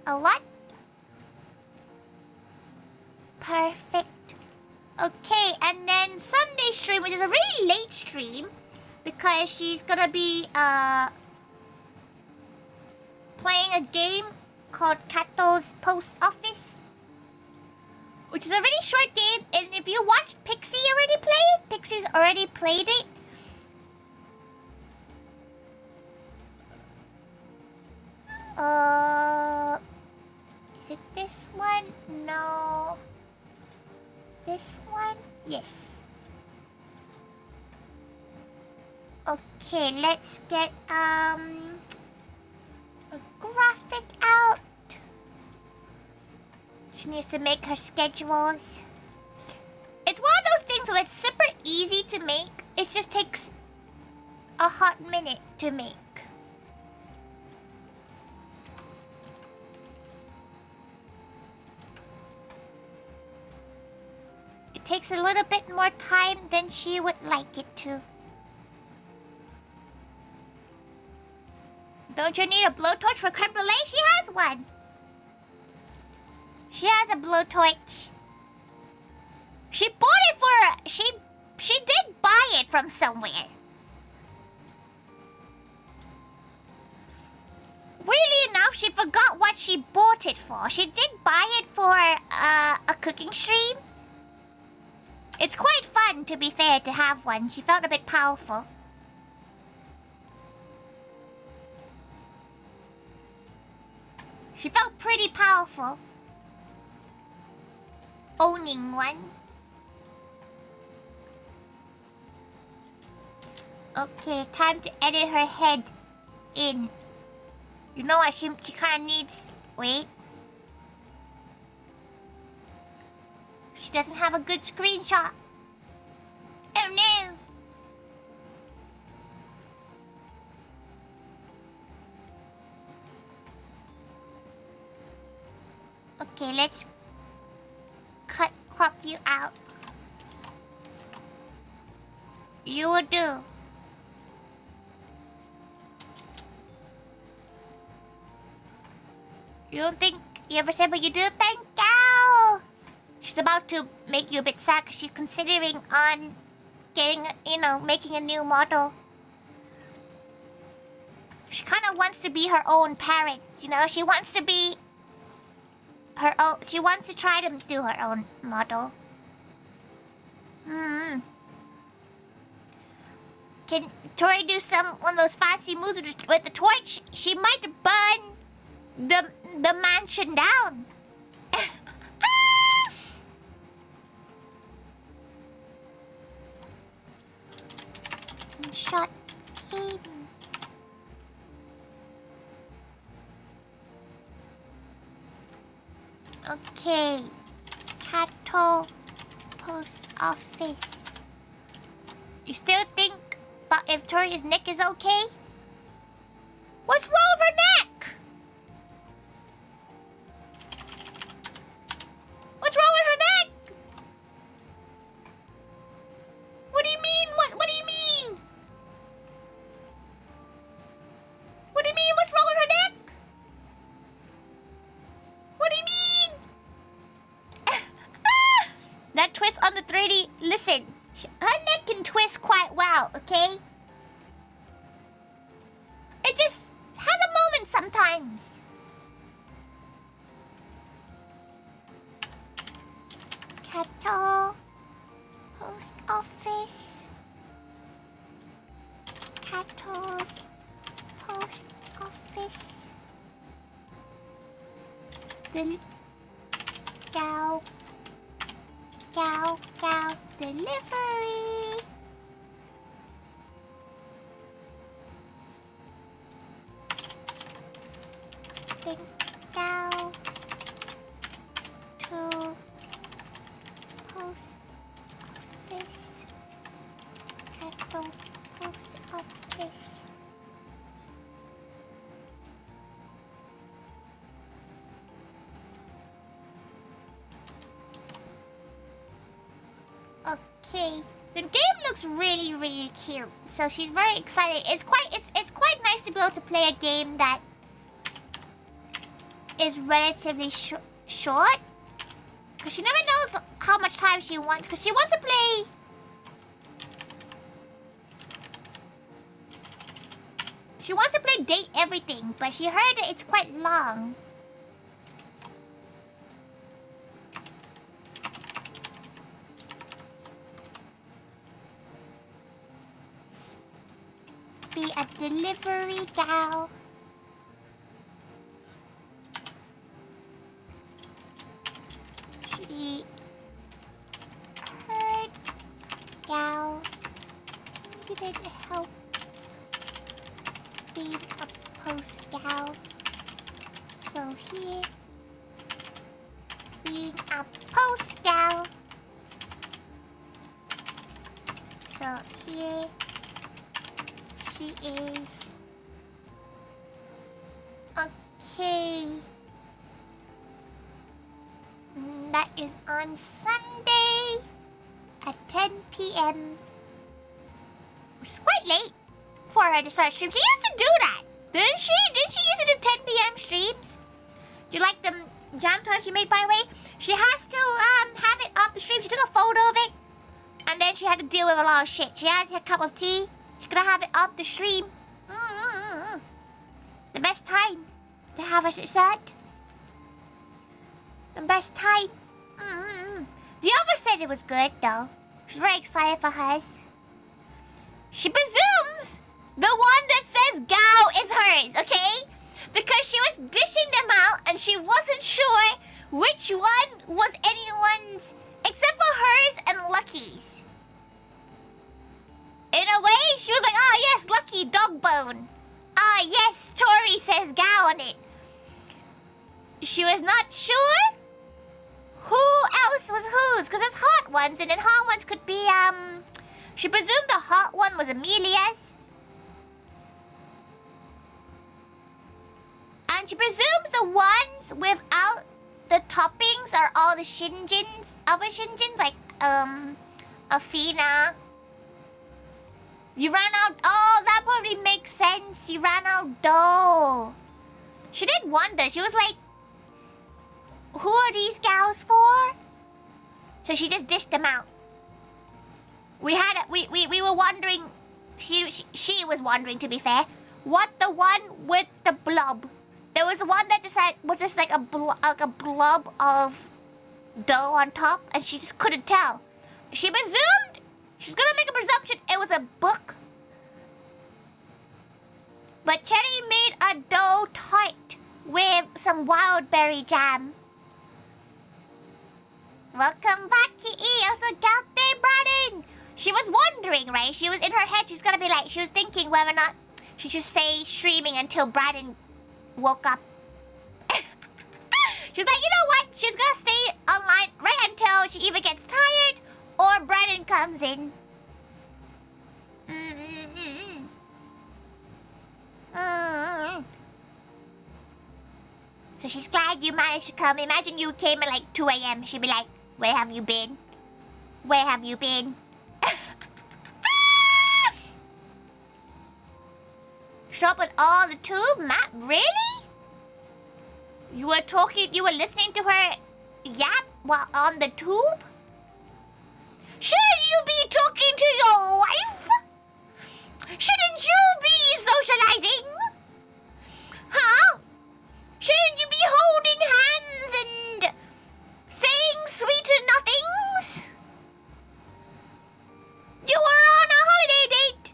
a lot. Perfect. Okay, and then Sunday stream, which is a really late stream, because she's gonna be playing a game called Kato's Post Office, which is a really short game. And if you watched Pixie already play it, Pixie's already played it. Is Is it this one? No. This one? Yes. Okay, let's get a graphic out. She needs to make her schedules. It's one of those things where it's super easy to make. It just takes a hot minute to make. It takes a little bit more time than she would like it to. Don't you need a blowtorch for creme brulee? She has one. She has a blowtorch. She bought it for... She did buy it from somewhere. Really enough, she forgot what she bought it for. She did buy it for a cooking stream. It's quite fun, to be fair, to have one. She felt a bit powerful. She felt pretty powerful. Owning one. Okay, time to edit her head in. You know what? She kind of needs... Wait. She doesn't have a good screenshot. Oh no! Okay, let's crop you out. You will do. You don't think you ever said what you do? Thank you! She's about to make you a bit sad because she's considering on getting, making a new model. She kind of wants to be her own parent, She wants to be her own... She wants to try to do her own model. Can Tori do one of those fancy moves with the torch? She might burn the mansion down. Shot in. Okay. Cattle post office. You still think about if Tori's neck is okay? What's wrong with her neck? What's wrong with her neck? What do you mean? What do you mean? What do you mean? What's wrong with her neck? What do you mean? That twist on the 3D. Listen, her neck can twist quite well, okay? It just has a moment sometimes. Cattle post office. Cattle's post office. The cow delivery. The cow to post office. Cattle post office. Okay, the game looks really, really cute. So she's very excited. It's quite nice to be able to play a game that is relatively short, because she never knows how much time she wants. Because she wants to play. She wants to play Date Everything, but she heard that it's quite long. Be a delivery gal. We heard Gal needed help being a post gal. So here, being a post gal. So here she is. Okay. That is on Sunday at 10 p.m. Which is quite late for her to start streams. She used to do that, didn't she? Didn't she used to do 10 p.m. streams? Do you like the jam tarts she made, by the way? She has to have it off the stream. She took a photo of it, and then she had to deal with a lot of shit. She has a cup of tea. She's gonna have it off the stream. The best time to have us at that. The best time. The other said it was good, though. She's very excited for hers. She presumes the one that says Gao is hers, okay? Because she was dishing them out and she wasn't sure which one was anyone's except for hers and Lucky's. In a way, she was like, oh yes, Lucky, dog bone. Ah yes, Tori says Gao on it. She was not sure who else was whose, because there's hot ones, and then hot ones could be, she presumed the hot one was Amelia's. And she presumes the ones without the toppings are all the Shinjins, other Shinjins, like, Afina. You ran out, oh, that probably makes sense. You ran out dough. She did wonder, she was like, who are these gals for? So she just dished them out. We were wondering, she was wondering, to be fair, what the one with the blob. There was one that was just like a blob of dough on top, and she just couldn't tell. She presumed, she's gonna make a presumption it was a book. But Cherry made a dough tart with some wild berry jam. Welcome back, Kitty. Also, Gaute Braden. She was wondering, right? She was in her head. She's gonna be like, she was thinking whether or not she should stay streaming until Braden woke up. She was like, you know what? She's gonna stay online right until she either gets tired or Braden comes in. So she's glad you managed to come. Imagine you came at like 2 a.m. She'd be like, where have you been? Where have you been? Show up with all the tube map? Really? You were listening to her yap while on the tube? Shouldn't you be talking to your wife? Shouldn't you be socializing? Huh? Shouldn't you be holding hands and saying sweet nothings? You were on a holiday date.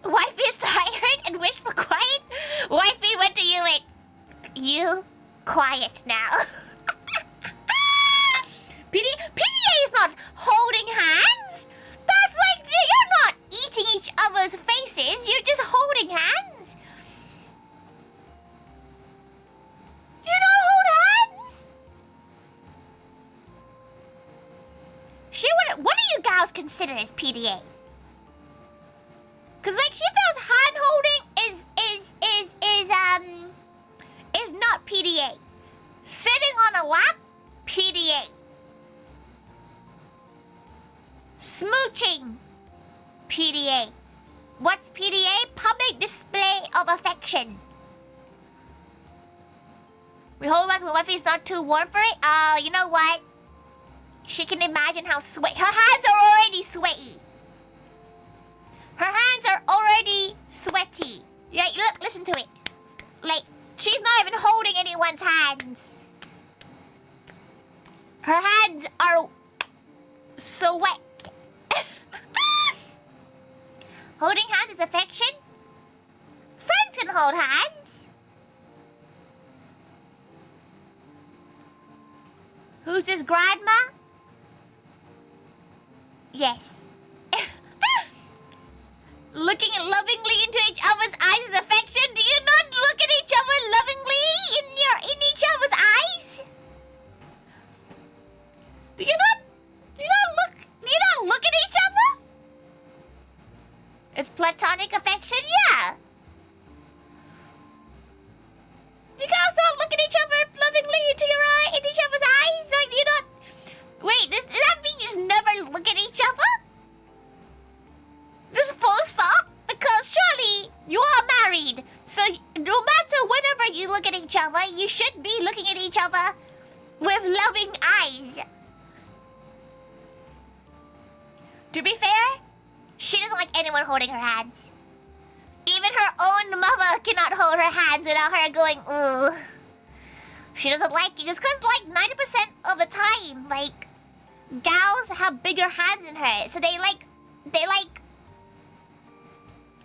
Wifey is tired and wished for quiet. Wifey went to you like, you quiet now. PDA is not holding hands. That's like, you're not eating each other's faces. You're just holding hands. You don't hold hands? What do you gals consider as PDA? Cause like she feels hand holding is not PDA. Sitting on a lap, PDA. Smooching, PDA. What's PDA? Public display of affection. We hold hands when wifey's not too warm for it. Oh, you know what? She can imagine how sweaty. Her hands are already sweaty. Her hands are already sweaty. Yeah, look, listen to it. Like, she's not even holding anyone's hands. Her hands are sweat. Holding hands is affection? Friends can hold hands. Who's this grandma? Yes. Looking lovingly into each other's eyes is affection. Do you not look at each other lovingly in each other's eyes? Do you not look at each other? It's platonic affection, yeah. You guys don't look at each other lovingly into each other's eyes? Like you don't. Wait, does that mean you just never look at each other? Just full stop? Because surely you are married. So no matter whenever you look at each other, you should be looking at each other with loving eyes. To be fair, she doesn't like anyone holding her hands. Even her own mother cannot hold her hands without her going, ooh. She doesn't like it. It's because like 90% of the time, like, gals have bigger hands than her. So they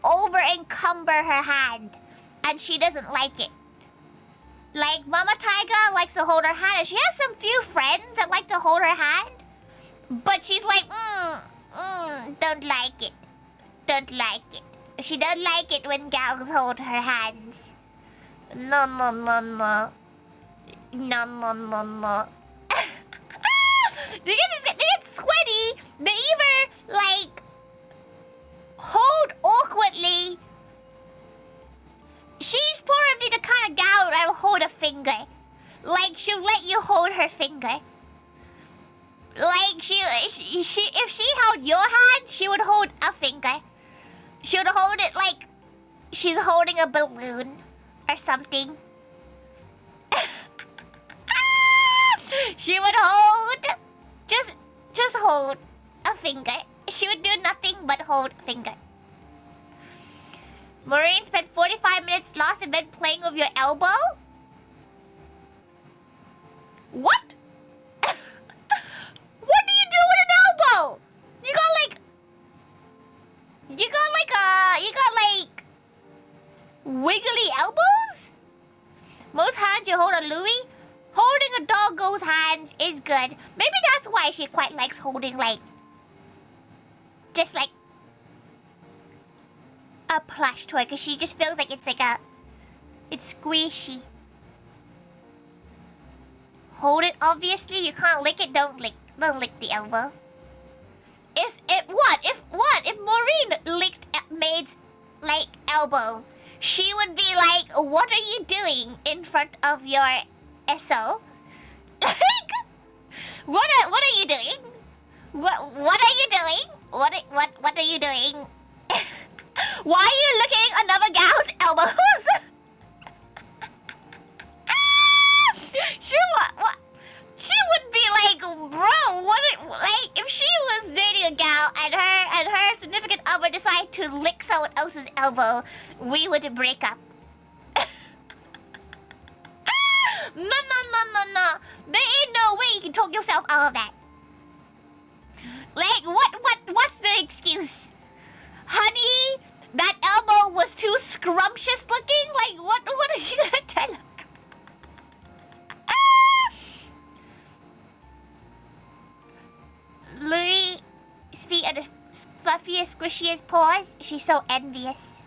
over encumber her hand. And she doesn't like it. Like, Mama Taiga likes to hold her hand. And she has some few friends that like to hold her hand. But she's like, don't like it. Don't like it. She don't like it when gals hold her hands. No. No. They get sweaty. They either, like, hold awkwardly. She's probably the kind of gal that will hold a finger. Like, she'll let you hold her finger. Like, if she held your hand, she would hold a finger. She would hold it like she's holding a balloon or something. She would hold, just hold a finger. She would do nothing but hold a finger. Maureen spent 45 minutes lost in bed playing with your elbow? What? What do you do with an elbow? You got like wiggly elbows? Most hands you hold a Louis? Holding a doggo's hands is good. Maybe that's why she quite likes holding like, just like a plush toy, because she just feels like it's squishy. Hold it, obviously. You can't lick it. Don't lick the elbow. If Maureen licked Maid's like elbow, she would be like, "What are you doing in front of your SO?" Like, what are you doing? What are you doing? What are you doing? Why are you licking another gal's elbows? She would be like, bro, like, if she was dating a gal and her significant other decided to lick someone else's elbow, we would break up. No. There ain't no way you can talk yourself out of that. Like, what's the excuse? Honey, that elbow was too scrumptious looking? Like, what are you gonna tell her? Louis' feet are the fluffiest, squishiest paws. She's so envious.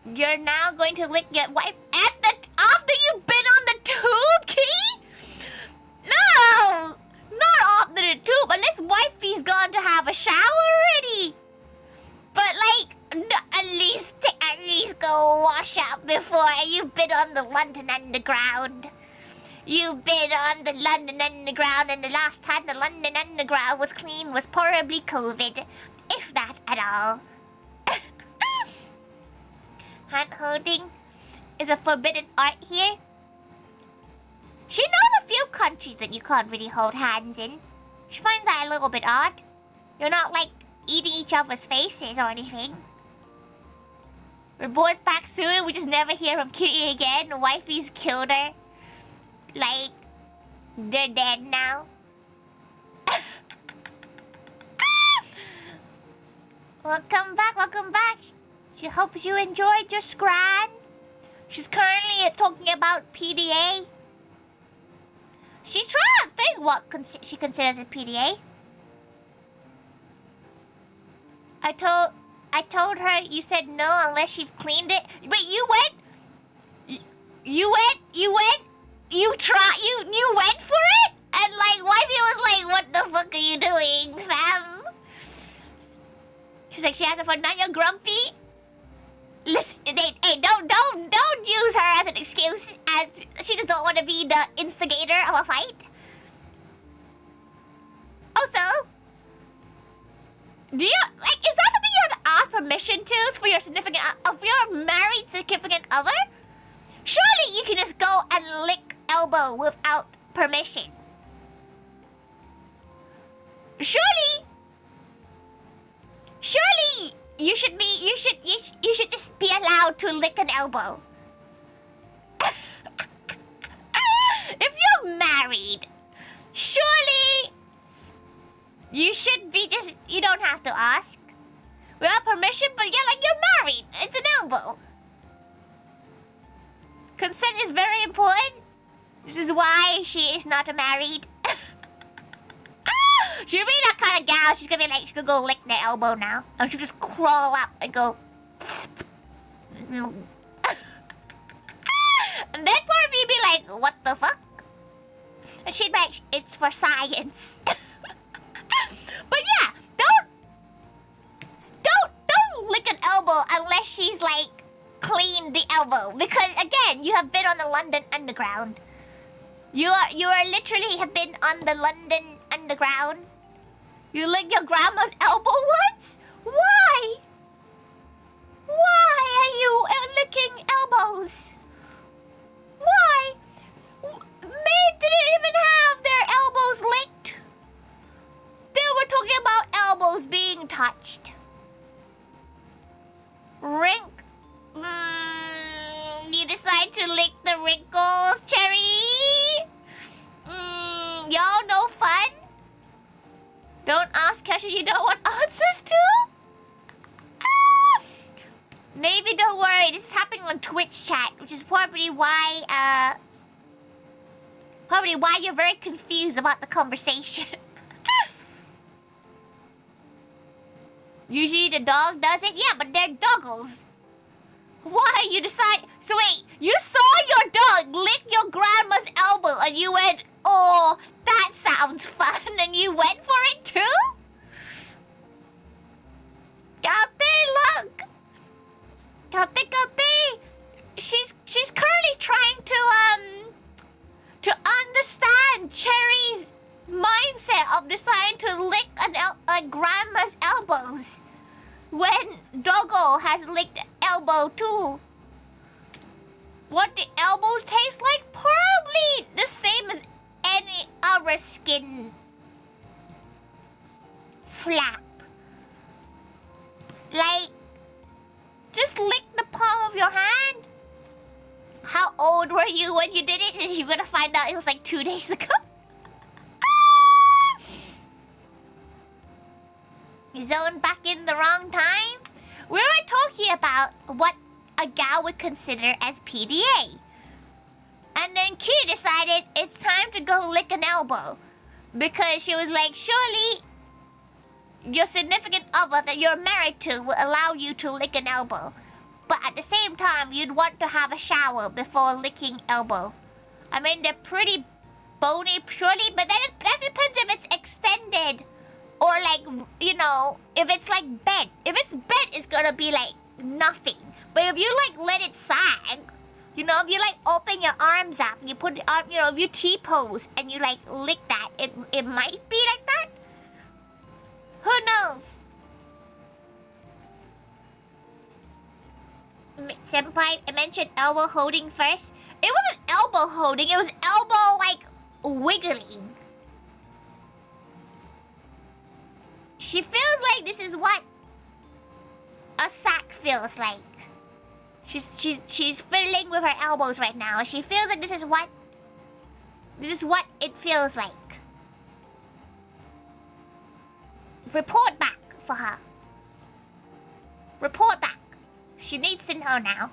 You're now going to lick your wife after you've been on the tube, Key? No! Not after the tube, unless wifey's gone to have a shower already. But like, at least go wash out before you've been on the London Underground. You've been on the London Underground, and the last time the London Underground was clean was probably COVID, if that at all. Hand holding is a forbidden art here. She knows a few countries that you can't really hold hands in. She finds that a little bit odd. You're not like eating each other's faces or anything. Reports back soon. We just never hear from Kitty again. Wifey's killed her. Like, they're dead now. Welcome back. She hopes you enjoyed your scran. She's currently talking about PDA. She's trying to think what she considers a PDA. I told her you said no unless she's cleaned it. Wait, you went? You went for it? And like, wifey was like, what the fuck are you doing, fam? She's like, she has a phone, now you're grumpy? Listen, hey, don't use her as an excuse, as she just don't want to be the instigator of a fight. Also, do you, like, is that something you have to ask permission to for your significant, of your married significant other? Surely you can just go and lick elbow without permission. Surely you should just be allowed to lick an elbow. If you're married, surely you should be just, you don't have to ask without permission, but yeah, like, you're married. It's an elbow. Consent is very important. This is why she is not married. She'll be that kind of gal. She's gonna be like, she's gonna go lick their elbow now. And she'll just crawl up and go. And then part of me be like, what the fuck? And she'd be like, it's for science. But yeah, don't lick an elbow unless she's like cleaned the elbow. Because again, you have been on the London Underground. You are literally have been on the London Underground. You licked your grandma's elbow once? Why? Why are you licking elbows? Why? Maid didn't even have their elbows licked. They were talking about elbows being touched. Rink. You decide to lick the wrinkles, Cherry? Y'all no fun? Don't ask questions you don't want answers to? Maybe don't worry, this is happening on Twitch chat, which is probably why you're very confused about the conversation. Usually the dog does it? Yeah, but they're doggles. Why you decide? So wait, you saw your dog lick your grandma's elbow and you went, oh, that sounds fun, and you went for it too? Look. She's currently trying to understand Cherry's mindset of deciding to lick a grandma's elbows when Doggo has licked elbow too. What the elbows taste like? Probably the same as any other skin flap. Like, just lick the palm of your hand. How old were you when you did it? You're gonna find out it was like 2 days ago. You zoned back in the wrong time? We were talking about what a gal would consider as PDA. And then Q decided it's time to go lick an elbow. Because she was like, surely your significant other that you're married to will allow you to lick an elbow. But at the same time, you'd want to have a shower before licking elbow. I mean, they're pretty bony, surely, but then that depends if it's extended. Or like, you know, if it's like bent. If it's bent, it's gonna be like nothing. But if you like let it sag, you know, if you like open your arms up, you put the arm, you know, if you T-pose and you like lick that, it might be like that. Who knows? Senpai mentioned elbow holding first. It wasn't elbow holding, it was elbow like wiggling. She feels like this is what a sack feels like. She's fiddling with her elbows right now. She feels like this is what it feels like. Report back for her. Report back. She needs to know now.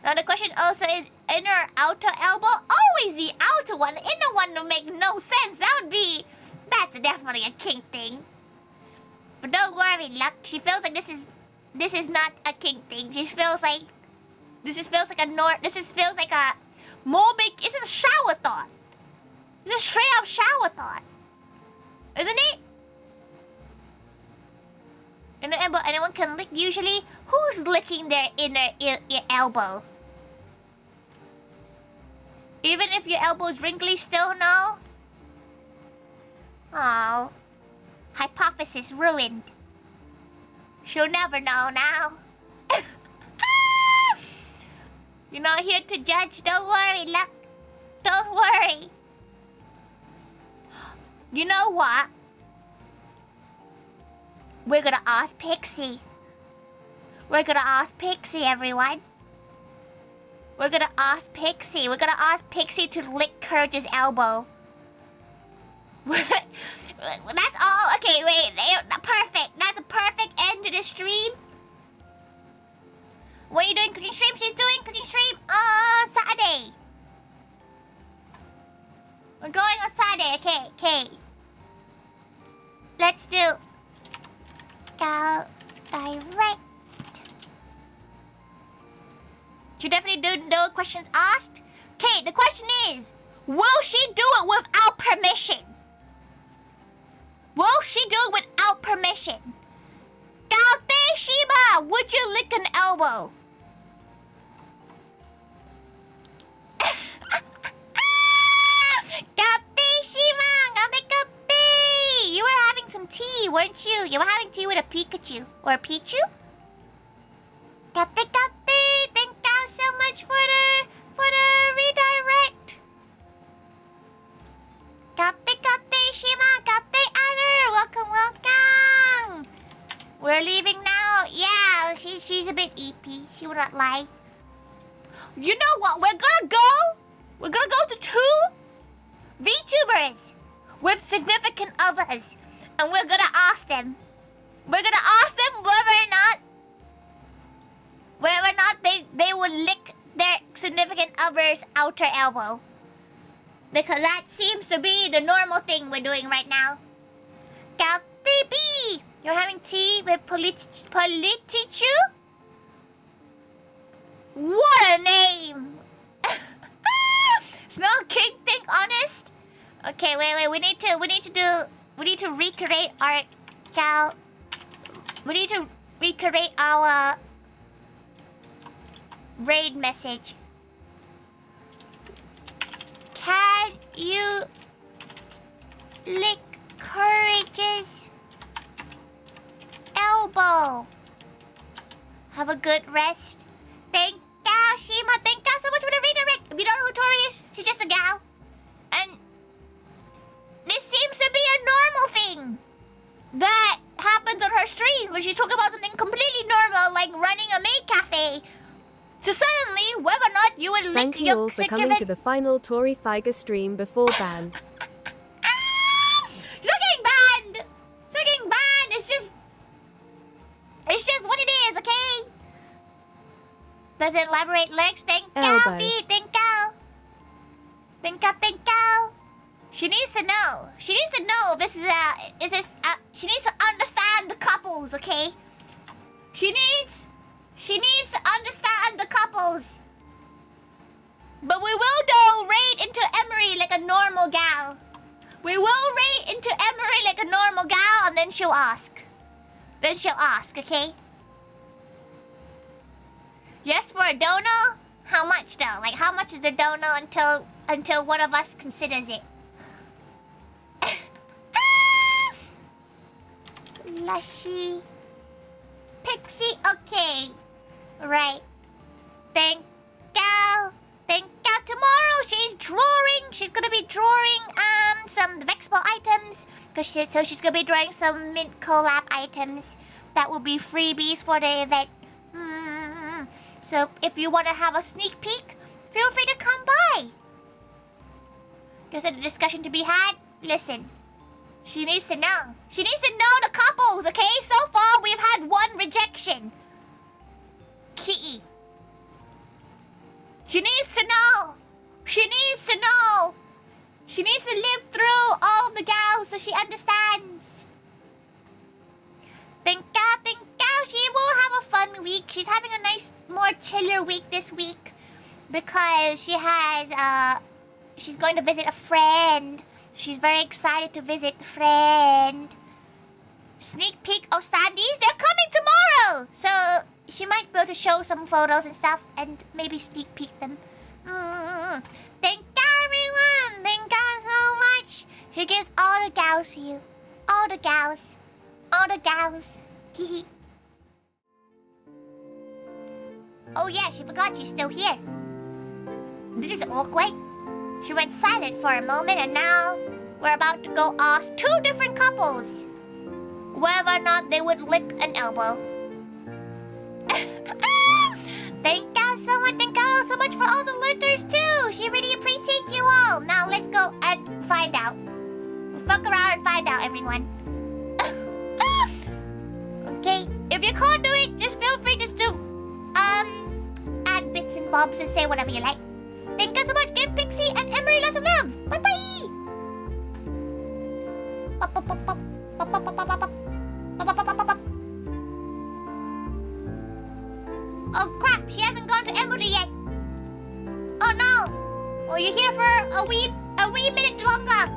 Now the question also is inner outer elbow? Always the outer one. The inner one would make no sense. That's definitely a kink thing. But don't worry, Luck. She feels like this is not a kink thing. This feels like a morbid. This is a shower thought. This is a straight up shower thought, isn't it? Inner elbow, anyone can lick. Usually, who's licking their inner elbow? Even if your elbow's wrinkly, still no? Oh. Hypothesis ruined. She'll never know now. You're not here to judge. Don't worry, Luck. Don't worry. You know what? We're gonna ask Pixie. We're gonna ask Pixie, everyone. We're gonna ask Pixie. We're gonna ask Pixie to lick Courage's elbow. That's all. Okay, wait. Perfect. That's a perfect end to the stream. What are you doing? Cooking stream? She's doing cooking stream on Saturday. We're going on Saturday. Okay. Let's do go direct. You definitely do no questions asked. Okay, the question is, will she do it without permission? Will she do it without permission? Gaute Shiba, would you lick an elbow? Gaute Shiba, you were having some tea, weren't you? You were having tea with a Pikachu or a Pichu? Gaute, thank you so much for the redirect. Gaute Shima, Gaute Honor, welcome. We're leaving now. Yeah, she's a bit EP. She would not lie. You know what? We're gonna go to 2 VTubers with significant others, and we're gonna ask them. We're gonna ask them whether or not they would lick their significant other's outer elbow. Because that seems to be the normal thing we're doing right now. Baby, you're having tea with Politichu? What a name! It's not a king thing, honest. Okay, wait. We need to recreate our gal. We need to recreate our raid message. Can you lick Courage's elbow? Have a good rest. Thank you, Shima. Thank you so much for the redirect. If you don't know who Tori is, she's just a gal. And this seems to be a normal thing that happens on her stream, where she talks about something completely normal, like running a maid cafe. So suddenly, whether or not you would lick Thank you all for coming to the final ToriThaiga stream before ban. Looking banned! It's just what it is, okay? Does it elaborate lyrics? Thank you, B. Thank you. She needs to know. She needs to know this is she needs to understand the couples, okay? She needs to understand the couples. But we will though raid into Emery like a normal gal. We will raid into Emery like a normal gal, and then she'll ask. Okay? Yes, for a dono? How much though? Like, how much is the dono until one of us considers it? Lushy. Pixie, okay. Right. Thank you. Tomorrow she's drawing. She's gonna be drawing some Vexpo items. So she's gonna be drawing some mint collab items that will be freebies for the event. So if you want to have a sneak peek, feel free to come by. There's a discussion to be had. Listen, she needs to know. She needs to know the couples, okay? So far, we've had one rejection. Kitty. She needs to know. She needs to know. She needs to live through all the gals so she understands. Thank you. She will have a fun week. She's having a nice, more chiller week this week because she has she's going to visit a friend. She's very excited to visit the friend. Sneak peek of standees. They're coming tomorrow, so she might be able to show some photos and stuff and maybe sneak peek them. Thank you, everyone. Thank you so much. She gives all the gals to you. All the gals. All the gals. Oh yeah, she forgot she's still here. This is awkward. She went silent for a moment and now we're about to go ask 2 different couples whether or not they would lick an elbow. Thank you so much. Thank you so much for all the lickers too. She really appreciates you all. Now let's go and find out. We'll fuck around and find out, everyone. Okay, if you can't do it, just feel free just to add bits and bobs and say whatever you like. Thank you so much. Give Pixie and Emery lots of love. Bye bye. Oh crap, she hasn't gone to Emery yet. Oh no. Well, you're here for a wee minute longer.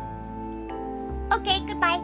Okay, goodbye.